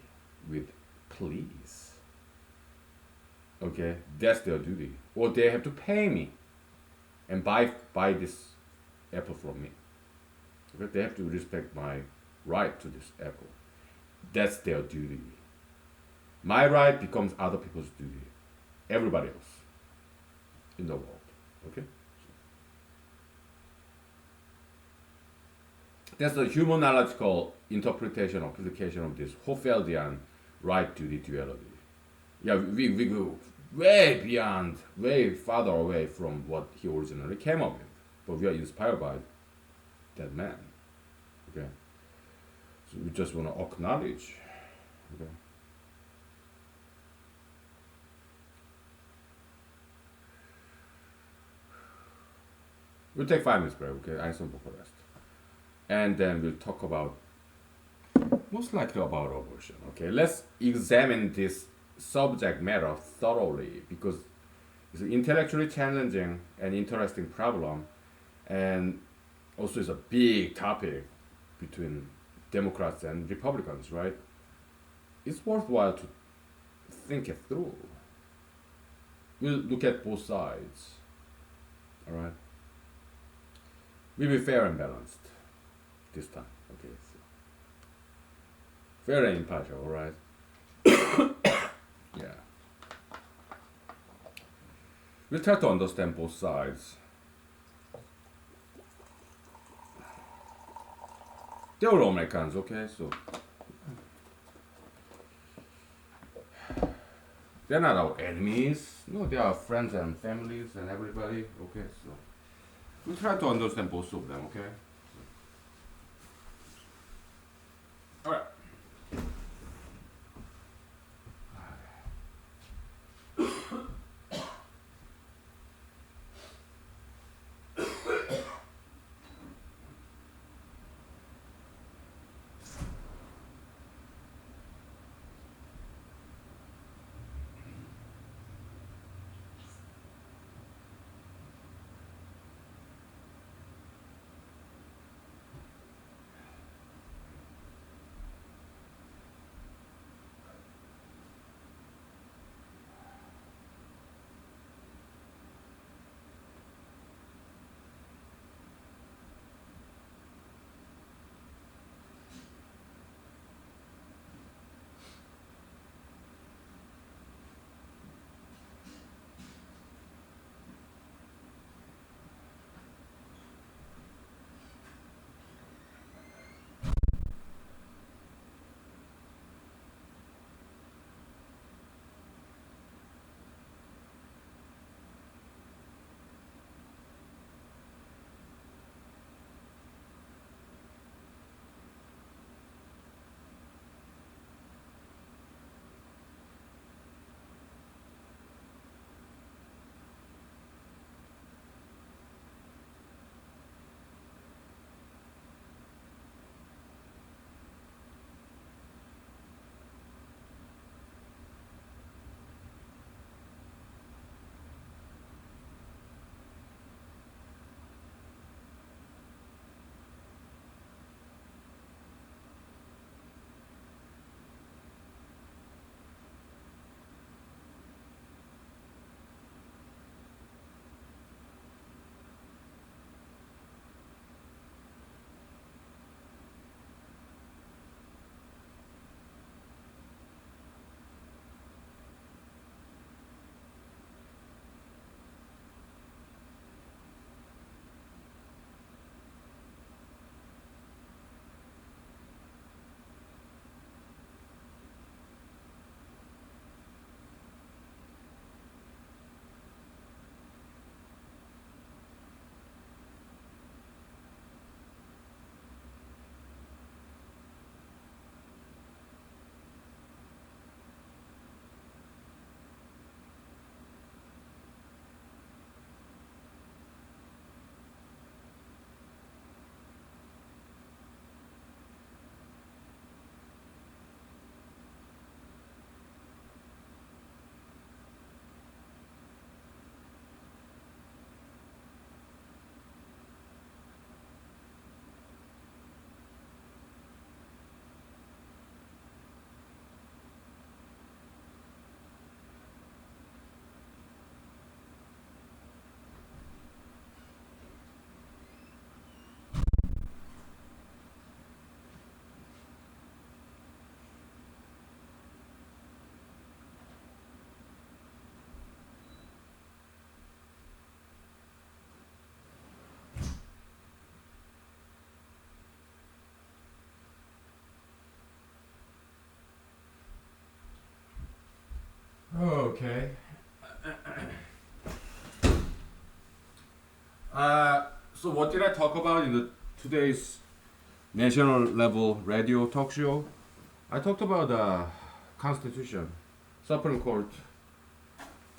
with please. Okay, that's their duty. Or they have to pay me and buy this apple from me. Okay, they have to respect my right to this apple. That's their duty. My right becomes other people's duty. Everybody else in the world. Okay? That's the humanological interpretation or application of this Hoffeldian right duty duality. Yeah, we go way beyond, way farther away from what he originally came up with. But we are inspired by that man. Okay? So we just want to acknowledge. Okay? We'll take 5 minutes break, okay? I need some for rest. And then we'll talk about, most likely about abortion, okay? Let's examine this subject matter thoroughly because it's an intellectually challenging and interesting problem, and also it's a big topic between Democrats and Republicans, right? It's worthwhile to think it through. We'll look at both sides, all right? We'll be fair and balanced this time, okay? So fair and impartial, all right? Yeah. We'll try to understand both sides. They're all Americans, okay? So they're not our enemies. No, they are friends and families and everybody, okay? So we'll try to understand both of them, okay? All right. okay. So what did I talk about in the today's national level radio talk show? I talked about the Constitution, Supreme Court,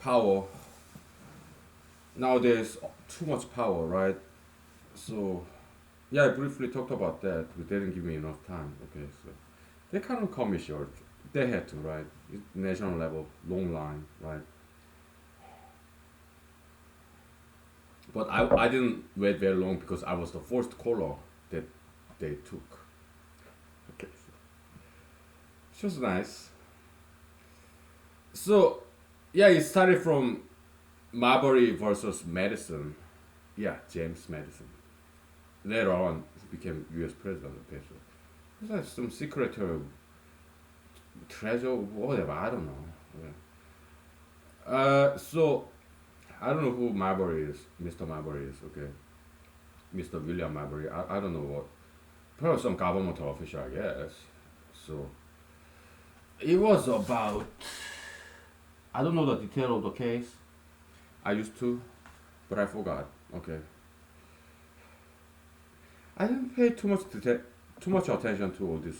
power. Nowadays, too much power, right? So, yeah, I briefly talked about that, but they didn't give me enough time. Okay, so they kind of cut me short. They had to, right? National level, long line, right? But I didn't wait very long because I was the first caller that they took. Okay, so it was nice. So, yeah, it started from Marbury versus Madison. Yeah, James Madison. Later on, he became U.S. president. Okay, so it's like some secret treasure, whatever. I don't know. Yeah. So I don't know who Marbury is. Mr. Marbury is. Okay, Mr. William Marbury. I don't know what. Probably some government official, I guess. So it was about. I don't know the detail of the case. I used to, but I forgot. Okay. I didn't pay too much attention to all these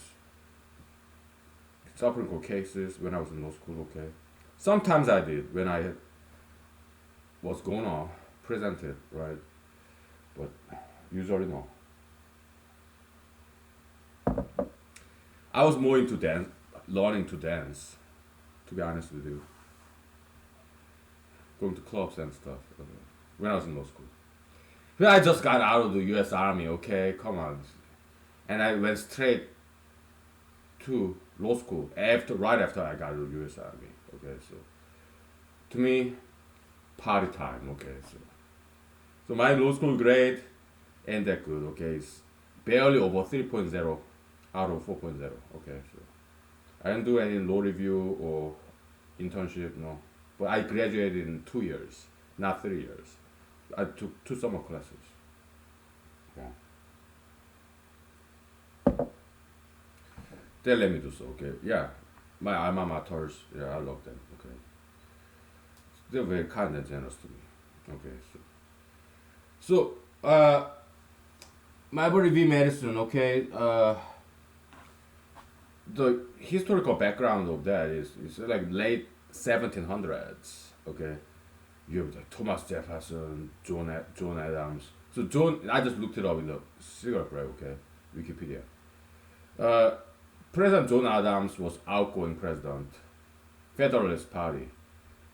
Supreme Court cases when I was in law school. Okay. Sometimes I did when I was gonna present it, right? But usually no. I was more into dance, learning to dance. To be honest with you, going to clubs and stuff. When I was in law school. But I just got out of the U.S. Army. Okay, come on, and I went straight to law school right after I got out of the U.S. Army. Okay, so to me, party time. Okay, so my law school grade ain't that good. Okay, it's barely over 3.0 out of 4.0. Okay, so I didn't do any law review or internship. No, but I graduated in 2 years, not 3 years. I took 2 summer classes. Yeah. They let me do so. Okay, yeah. My alma maters. Yeah, I love them. Okay, they're very kind and generous to me. Okay, so Marbury v. Madison. Okay, the historical background of that is like late 1700s. Okay, you have like Thomas Jefferson, John Adams. So I just looked it up in the cigarette break. Okay, Wikipedia. Uh, President John Adams was outgoing president, Federalist Party.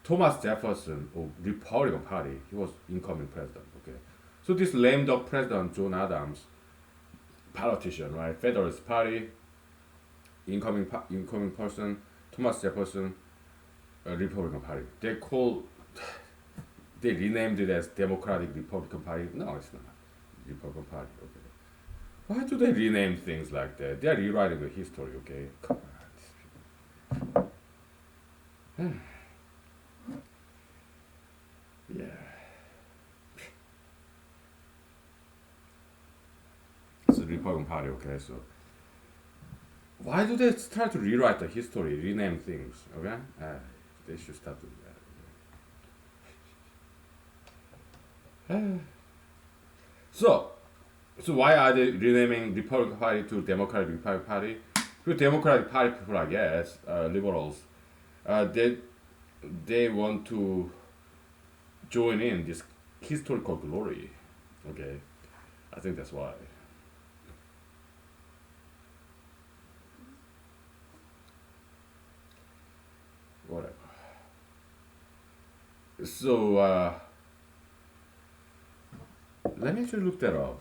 Thomas Jefferson of Republican Party, he was incoming president. Okay, so this lame duck president John Adams, politician, right? Federalist Party, incoming person, Thomas Jefferson, Republican Party. They renamed it as Democratic Republican Party. No, it's not Republican Party. Okay. Why do they rename things like that? They are rewriting the history. Okay. Come on. Yeah. It's the Republican Party. Okay, so why do they try to rewrite the history, rename things? Okay, they should stop doing that. So why are they renaming Republican Party to Democratic Republican Party? The Democratic Party people, I guess, liberals, they want to join in this historical glory. Okay, I think that's why. Whatever. So let me actually look that up.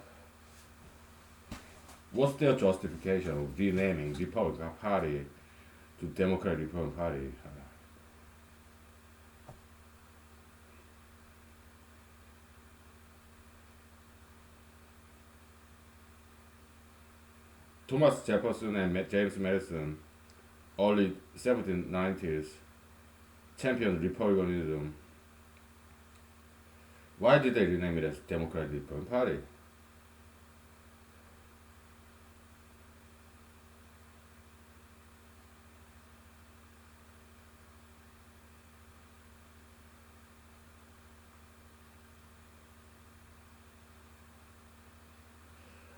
What's their justification of renaming Republican Party to Democratic Republican Party? Thomas Jefferson and James Madison, early 1790s, championed republicanism. Why did they rename it as Democratic Republican Party?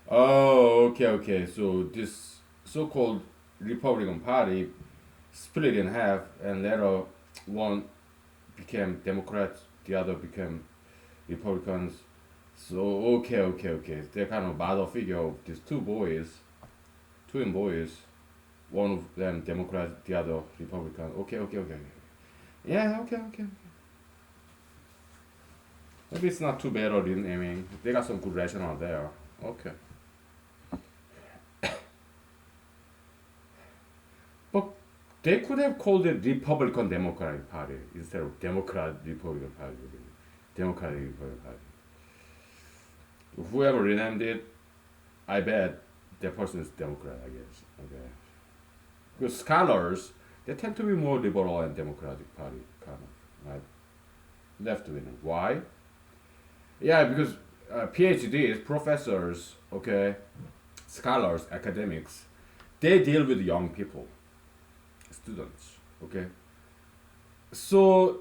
Oh, okay, okay. So this so-called Republican Party split in half, and later one became Democrats, the other became Republicans. So okay, okay, okay. They're kind of battle figure of these two boys, twin boys. One of them Democrat, the other Republican. Okay, okay, okay. Yeah, okay, okay. Maybe it's not too bad or renaming. They got some good rationale there. Okay. But they could have called it Republican Democratic Party instead of Democrat Republican Party. Democratic Republican Party. Whoever renamed it, I bet that person is Democrat, I guess. Okay. Because scholars, they tend to be more liberal and Democratic Party, kind of, right? Left wing. Why? Yeah, because PhDs, professors, okay, scholars, academics, they deal with young people, students, okay? So,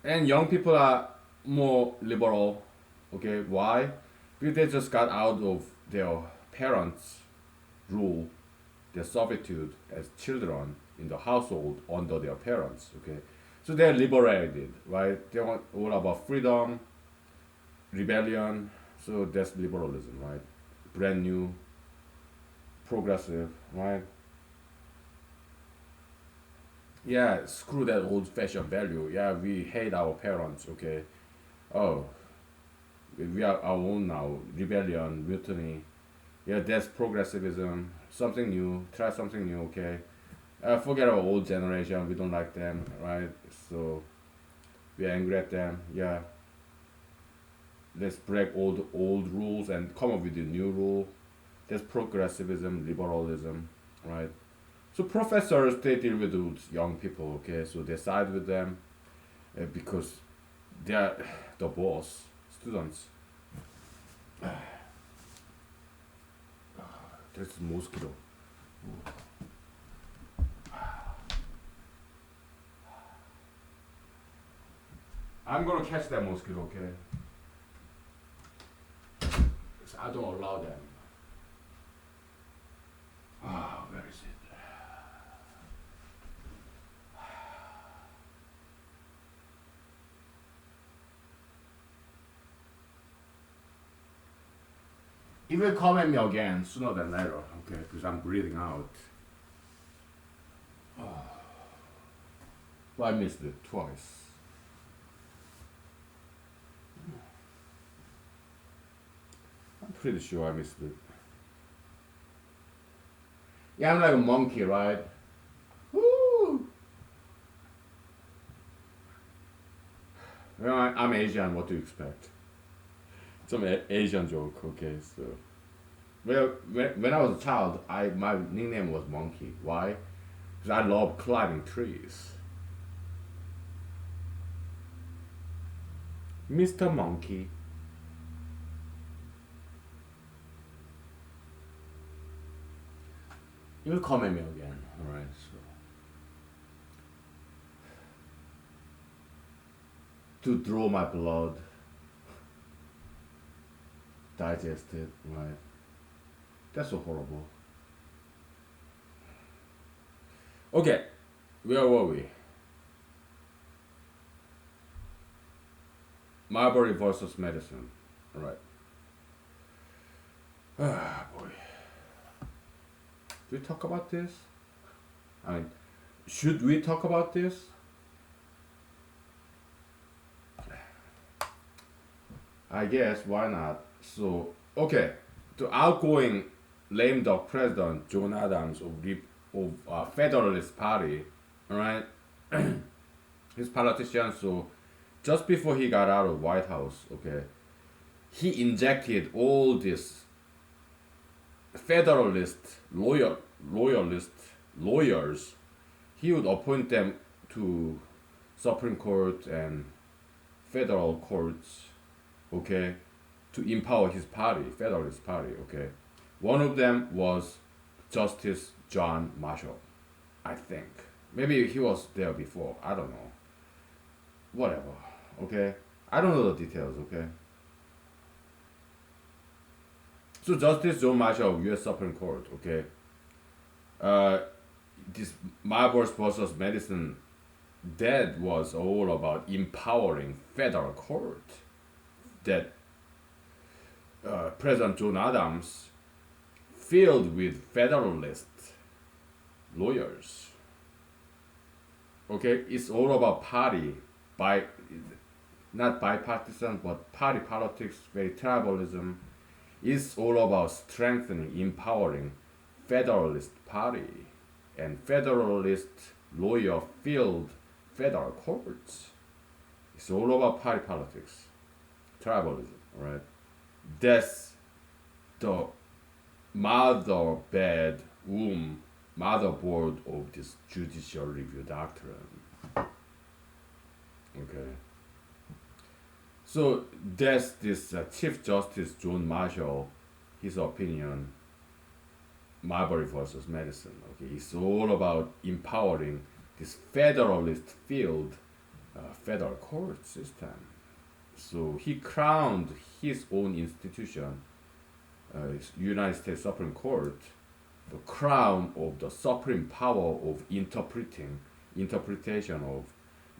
and young people are more liberal, okay? Why? Because they just got out of their parents' rule, their servitude as children in the household under their parents, okay? So they're liberated, right? They want all about freedom, rebellion. So that's liberalism, right? Brand new, progressive, right? Yeah, screw that old-fashioned value. Yeah, we hate our parents. Okay. Oh, we are our own now. Rebellion, mutiny. Yeah, that's progressivism. Something new. Try something new. Okay. Forget our old generation. We don't like them, right? So we're angry at them. Yeah. Let's break all the old rules and come up with a new rule. That's progressivism, liberalism, right? So professors they deal with those young people, okay? So they side with them because they are the boss. Students, there's a mosquito. I'm gonna catch that mosquito, okay? So I don't allow them. Ah, where is it? It will come at me again sooner than later, okay? Because I'm breathing out. Well, I missed it twice. I'm pretty sure I missed it. Yeah, I'm like a monkey, right? Woo! Well, I'm Asian. What do you expect? Some Asian joke, okay? So, well, when I was a child, I my nickname was Monkey. Why? Because I love climbing trees. Mr. Monkey. You will come at me again, alright? So, to draw my blood, digest it, right? That's so horrible. Okay, where were we? Marbury versus medicine, alright? Ah, boy. Do we talk about this? I mean, should we talk about this? I guess why not? So okay, the outgoing lame duck president John Adams of Federalist Party, all right, his politician. So just before he got out of White House, okay, he injected all these Federalist loyalist lawyers. He would appoint them to Supreme Court and federal courts, okay, to empower his party, Federalist Party, okay. One of them was Justice John Marshall, I think. Maybe he was there before, I don't know. Whatever, okay. I don't know the details, okay. So Justice John Marshall of U.S. Supreme Court, okay, uh, this Marbles versus Madison, that was all about empowering federal court. That President John Adams filled with Federalist lawyers. Okay, it's all about party, by not bipartisan, but party politics, very tribalism. It's all about strengthening, empowering Federalist Party and Federalist lawyer filled federal courts. It's all about party politics, tribalism, right? That's the mother bed womb, motherboard of this judicial review doctrine. Okay. So that's this Chief Justice John Marshall, his opinion, Marbury versus Madison. Okay, it's all about empowering this federalist field, federal court system. So he crowned his own institution, United States Supreme Court, the crown of the supreme power of interpretation of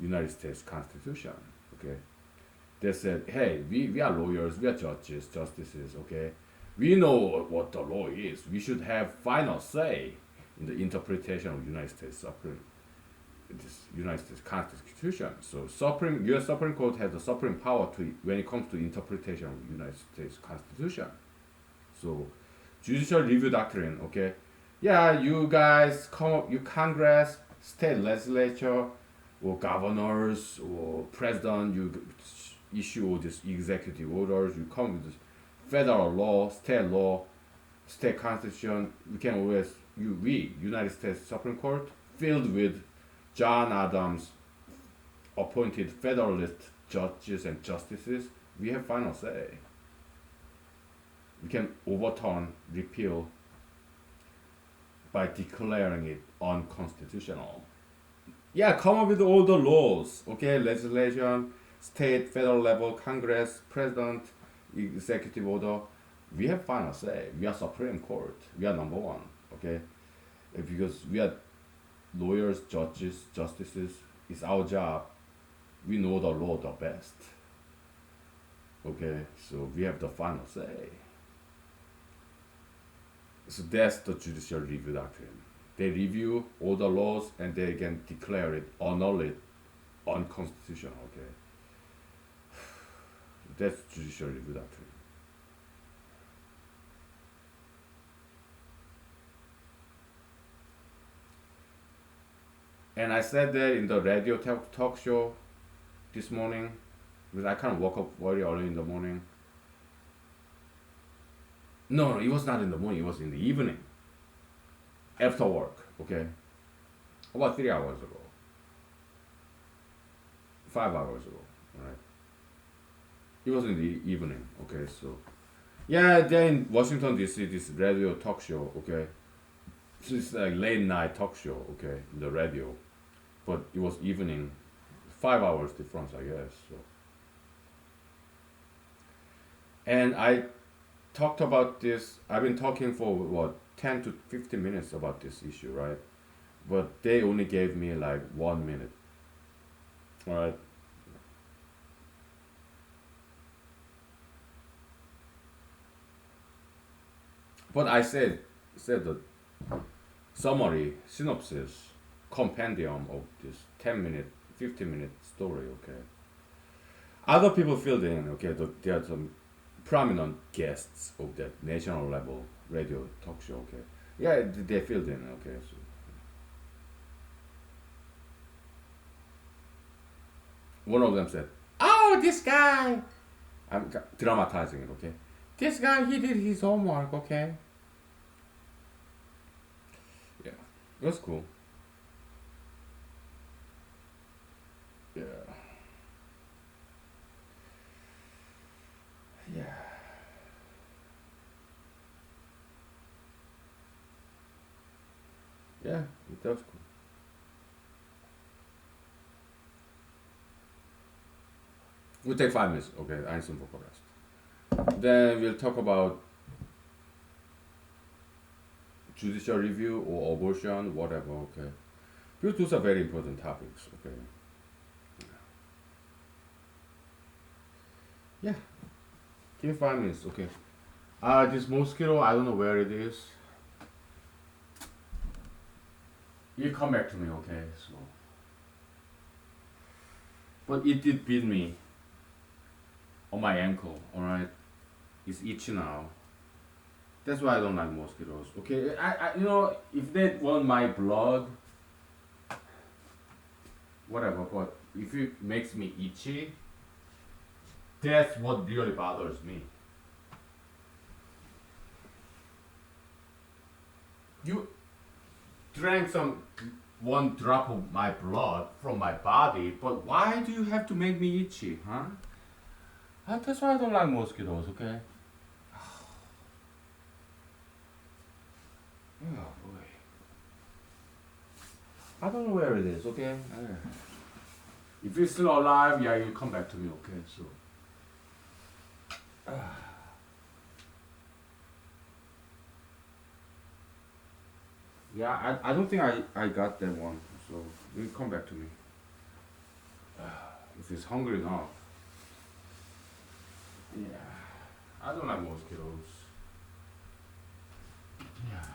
United States Constitution. Okay, they said, hey, we are lawyers, we are judges, justices. Okay, we know what the law is. We should have final say in the interpretation of United States Constitution. So U.S. Supreme Court has the supreme power to when it comes to interpretation of United States Constitution. So judicial review doctrine, okay? Yeah, you guys come up, you Congress, state legislature, or governors, or president, you issue all these executive orders, you come with this federal law, state constitution. We can always, United States Supreme Court, filled with John Adams appointed Federalist judges and justices, we have final say. We can overturn, repeal by declaring it unconstitutional. Yeah, come up with all the laws, okay? Legislation, state, federal level, Congress, president, executive order. We have final say. We are Supreme Court. We are number one, okay? Because we are lawyers, judges, justices. It's our job. We know the law the best. Okay, so we have the final say. So that's the judicial review doctrine. They review all the laws and they can declare it annul it unconstitutional. Okay, that's judicial review doctrine. And I said that in the radio talk show this morning, because I kind of woke up very early in the morning. No, it was not in the morning, it was in the evening. After work, okay? About 3 hours ago. 5 hours ago, right? It was in the evening, okay? So, yeah, they're in Washington, D.C., this radio talk show, okay? So it's like late night talk show, okay, in the radio. But it was evening, 5 hours difference, I guess. So. And I talked about this, I've been talking for what, 10 to 15 minutes about this issue, right? But they only gave me like 1 minute. All right. But I said the summary, synopsis, compendium of this 10-minute, 15-minute story, okay? Other people filled in, okay? There are some prominent guests of that national level radio talk show, okay? Yeah, they filled in, okay? So. One of them said, oh, this guy, I'm dramatizing it, okay? This guy, he did his homework, okay? Yeah, it was cool. Yeah. Yeah. Yeah, it was cool. We'll take 5 minutes, okay? I need some vocal rest. Then we'll talk about judicial review or abortion, whatever. Okay, because those are very important topics. Okay. Yeah. Give me 5 minutes. Okay. This mosquito, I don't know where it is. You come back to me, okay? So, but it did bit me on my ankle. All right, it's itchy now. That's why I don't like mosquitoes. Okay, if they want my blood, whatever. But if it makes me itchy, that's what really bothers me. You drank some one drop of my blood from my body, but why do you have to make me itchy, huh? That's why I don't like mosquitoes. Okay. Oh boy. I don't know where it is. Okay. If you're still alive, yeah, you come back to me. Okay. So. Yeah, I don't think I got that one. So you come back to me. If it's hungry enough. Yeah. I don't like mosquitoes. Yeah.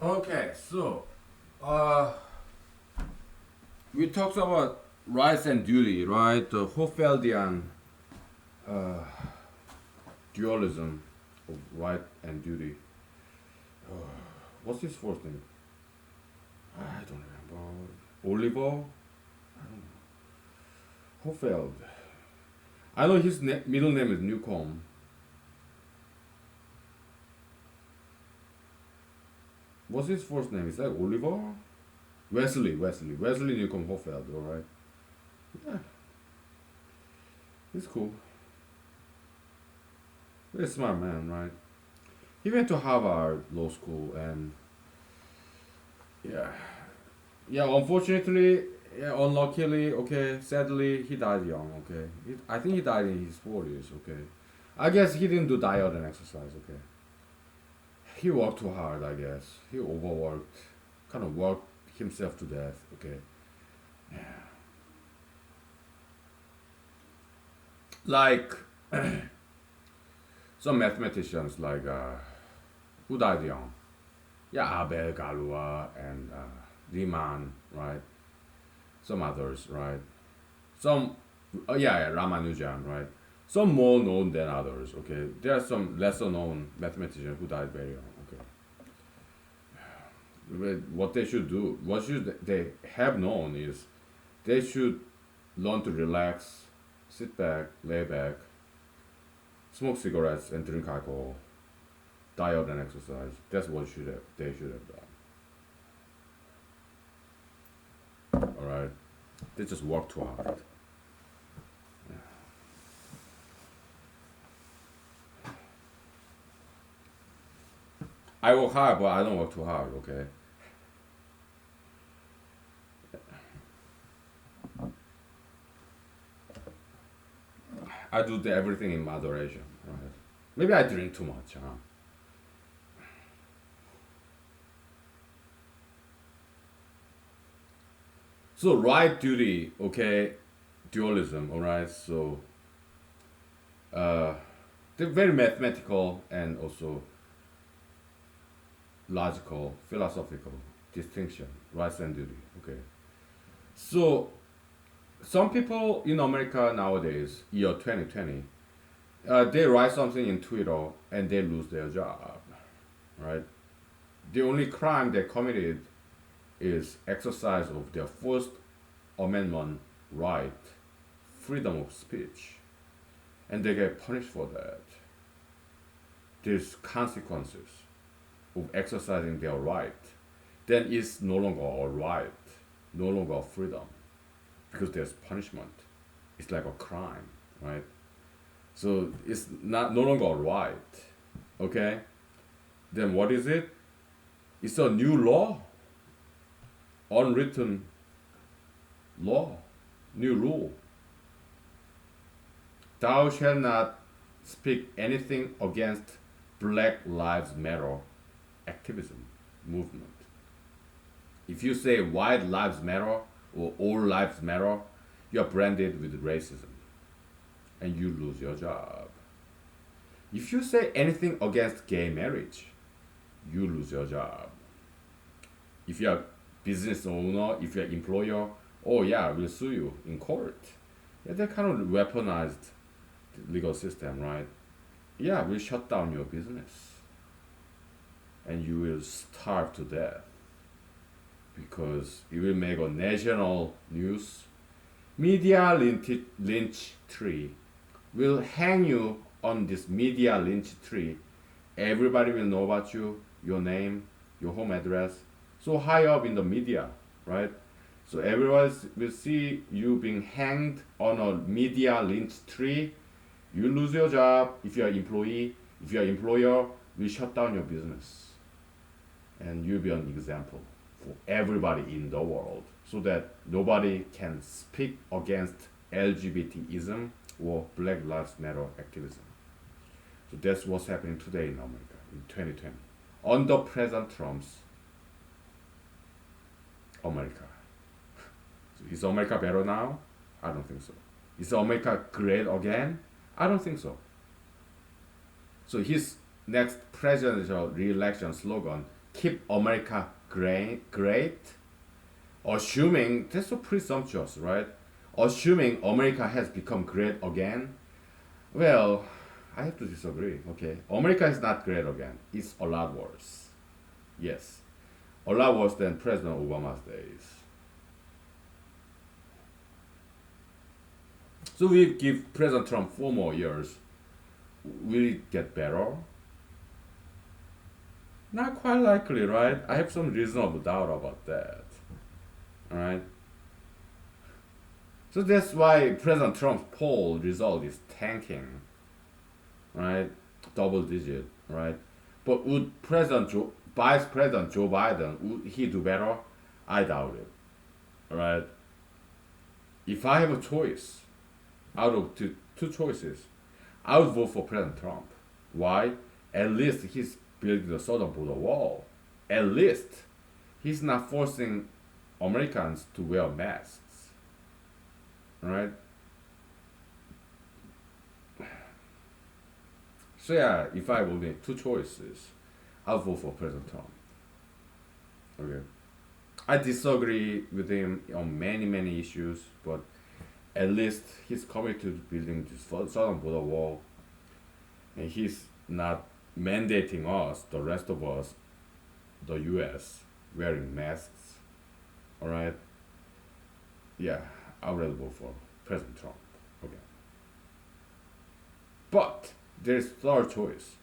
Okay, so uh, we talked about rights and duty, right? The Hofeldian uh, dualism of right and duty. What's his first name? I don't remember. Oliver? Hofeld. I know his middle name is Newcomb. What's his first name? Is that Oliver? Wesley Newcomb Hofeld, alright? Yeah, he's cool. Very smart man, right? He went to Harvard Law School and yeah, yeah. Unfortunately, yeah, unluckily, okay, sadly, he died young. Okay, I think he died in his 40s. Okay, I guess he didn't do diet and exercise. Okay, he worked too hard. I guess he overworked, kind of worked himself to death. Okay, like some mathematicians, like who died young. Yeah, Abel Galua and Riemann, right? Some others, right? Some, yeah, Ramanujan, right? Some more known than others. Okay, there are some lesser known mathematicians who died very young. Okay, but what they should do, what should they have known is they should learn to relax, sit back, lay back, smoke cigarettes and drink alcohol, diet and exercise. That's what they should have done. All right, they just work too hard. I work hard, but I don't work too hard. Okay. I do everything in moderation. Right? Maybe I drink too much. Huh? So right duty, okay, dualism. All right. So uh, they're very mathematical and also logical, philosophical distinction, rights and duty. Okay. So some people in America nowadays, year 2020, they write something in Twitter and they lose their job, right? The only crime they committed is exercise of their First Amendment right, freedom of speech, and they get punished for that. There's consequences of exercising their right. Then it's no longer a right, no longer a freedom, because there's punishment. It's like a crime, right? So it's not no longer a right. Okay? Then what is it? It's a new law, unwritten law, new rule. Thou shalt not speak anything against Black Lives Matter activism movement. If you say white lives matter or all lives matter, you are branded with racism and you lose your job. If you say anything against gay marriage, you lose your job. If you're a business owner, if you're an employer, oh yeah, we'll sue you in court. Yeah, they kind of weaponized the legal system, right? Yeah, we'll shut down your business and you will starve to death because it will make a national news. Media lynch tree will hang you on this media lynch tree. Everybody will know about you, your name, your home address. So high up in the media, right? So everyone will see you being hanged on a media lynch tree. You lose your job if you're an employee. If you're an employer, we shut down your business. And you'll be an example for everybody in the world so that nobody can speak against LGBTism or Black Lives Matter activism. So that's what's happening today in America in 2020. Under President Trump's America. So is America better now? I don't think so. Is America great again? I don't think so. So his next presidential re-election slogan, keep America great, assuming that's so presumptuous, right? Assuming America has become great again. Well, I have to disagree. Okay, America is not great again. It's a lot worse. Yes, a lot worse than President Obama's days. So we give President Trump 4 more years. Will it get better? Not quite likely, right? I have some reasonable doubt about that. Alright? So that's why President Trump's poll result is tanking. Right? Double digit, right? But would Vice President Joe Biden, would he do better? I doubt it. Right? If I have a choice out of two choices, I would vote for President Trump. Why? At least he's building the southern border wall. At least he's not forcing Americans to wear masks. Right? So yeah, if I will make two choices, I'll vote for President Trump. Okay. I disagree with him on many issues, but at least he's committed to building this southern border wall, and he's not mandating us, the rest of us, the U.S., wearing masks. All right. Yeah, I would rather vote for President Trump. Okay. But there's third choice.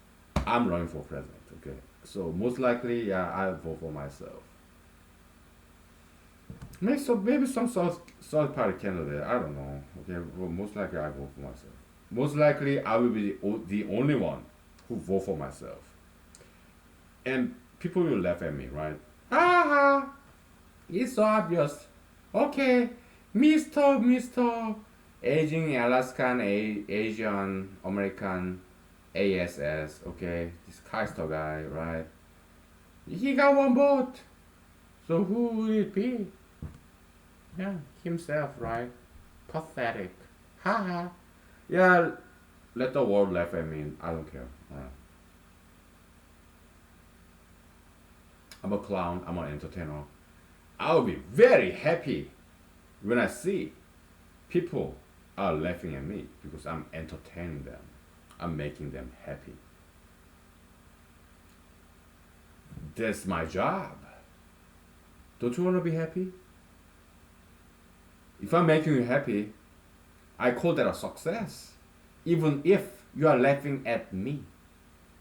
I'm running for president. Okay. So most likely, yeah, I'll vote for myself. Maybe some third party candidate. I don't know. Okay. Well, most likely I vote for myself. Most likely I will be the only one who vote for myself. And people will laugh at me, right? Ha. It's so obvious. Okay, Mister Aging Alaskan Asian American ASS. Okay, this Kaister guy, right? He got one vote. So who will it be? Yeah, himself, right? Pathetic. Ha. Yeah, let the world laugh at me. I don't care. Alright. I'm a clown. I'm an entertainer. I'll be very happy when I see people are laughing at me because I'm entertaining them. I'm making them happy. That's my job. Don't you want to be happy? If I'm making you happy, I call that a success. Even if you are laughing at me,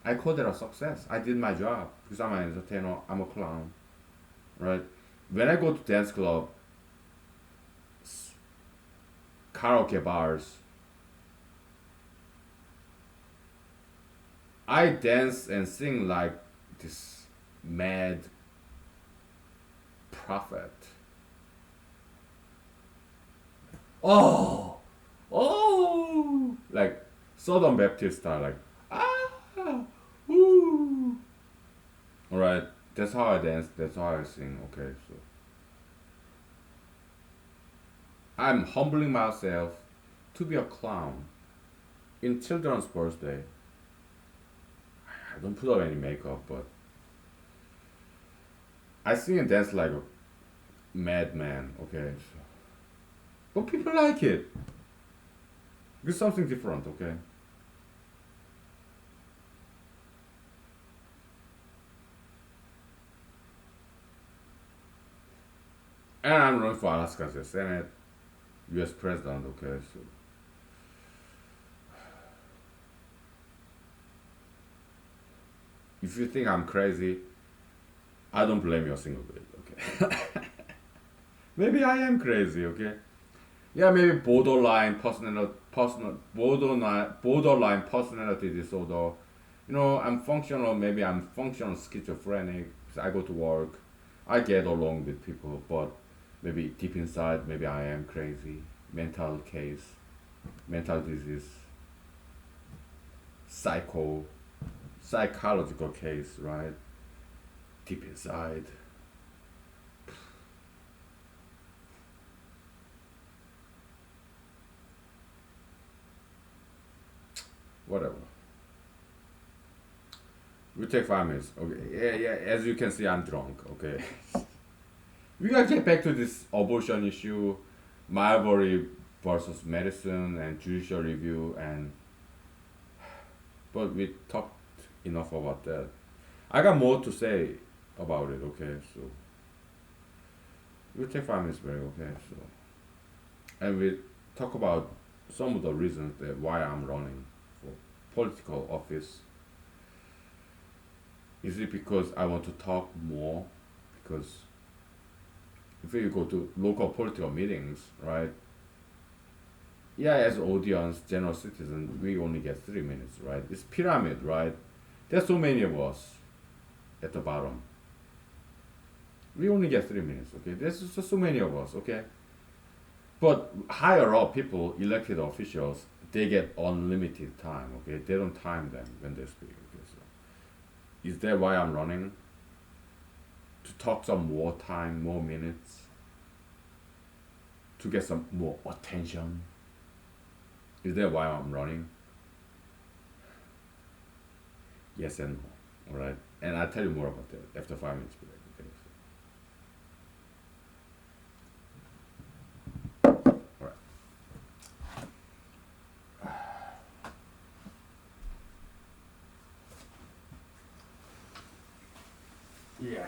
I call that a success. I did my job because I'm an entertainer. I'm a clown, right? When I go to dance club, karaoke bars, I dance and sing like this mad prophet. Oh, like Southern Baptist style, like ooh. All right, that's how I dance. That's how I sing. Okay, so I'm humbling myself to be a clown in children's birthday. I don't put on any makeup, but I sing and dance like a madman. Okay, so. But people like it. It's something different. Okay. And I'm running for Alaska Senate, U.S. President. Okay, so if you think I'm crazy, I don't blame you a single bit. Okay. Maybe I am crazy. Okay. Yeah, maybe borderline personality disorder. I'm functional. Maybe I'm functional schizophrenic. So I go to work, I get along with people, but maybe deep inside, maybe I am crazy. Mental case, mental disease, psychological case, right? Deep inside. Whatever. We take 5 minutes. Okay. Yeah, yeah. As you can see, I'm drunk. Okay. We gotta get back to this abortion issue, Marbury versus medicine, and judicial review, and but we talked enough about that. I got more to say about it. Okay, so we'll take 5 minutes break. Okay, so and we talk about some of the reasons that why I'm running for political office. Is it because I want to talk more? Because if you go to local political meetings, right? Yeah, as audience, general citizen, we only get 3 minutes, right? It's pyramid, right? There's so many of us at the bottom. We only get 3 minutes, okay? There's just so many of us, okay? But higher up people, elected officials, they get unlimited time, okay? They don't time them when they speak, okay? So is that why I'm running? To talk some more time, more minutes, to get some more attention? Is that why I'm running? Yes and no, alright? And I'll tell you more about that after 5 minutes break, okay? So, alright. Yeah.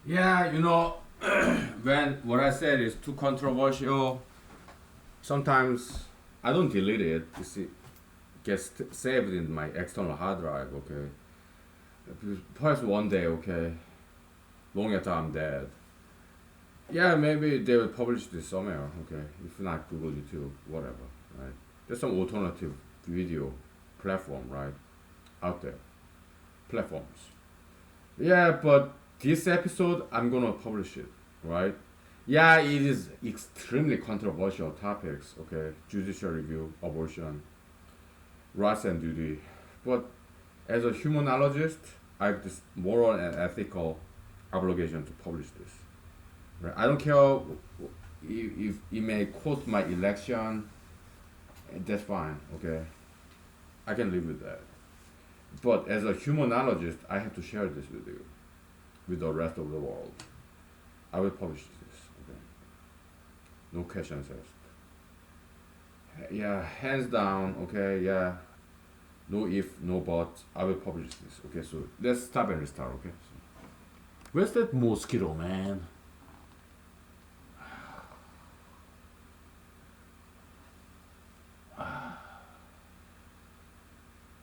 Yeah, when what I said is too controversial, sometimes I don't delete it. You see, gets saved in my external hard drive. Okay, perhaps one day. Okay, long after I'm dead. Yeah, maybe they will publish this somewhere. Okay, if not Google, YouTube, whatever. Right? There's some alternative video platform, right, out there. Platforms. Yeah, but this episode I'm gonna publish it, right? Yeah, it is extremely controversial topics. Okay, judicial review, abortion, rights and duty. But as a humanologist, I have this moral and ethical obligation to publish this. Right? I don't care if it may quote my election. That's fine. Okay, I can live with that. But as a humanologist, I have to share this with you, with the rest of the world. I will publish this. Okay, no questions asked. Yeah, hands down. Okay, yeah, no if, no but. I will publish this. Okay, so let's stop and restart. Okay. So, where's that mosquito, man?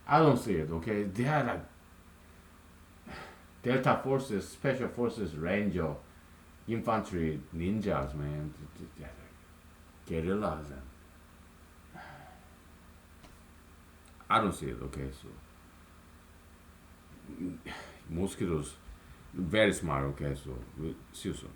I don't see it. Okay, they are like Delta Forces, Special Forces, Ranger, Infantry, ninjas, man. They're like guerrillas, and I don't see it. Okay, so mosquitoes, very smart. Okay, so we'll see you soon.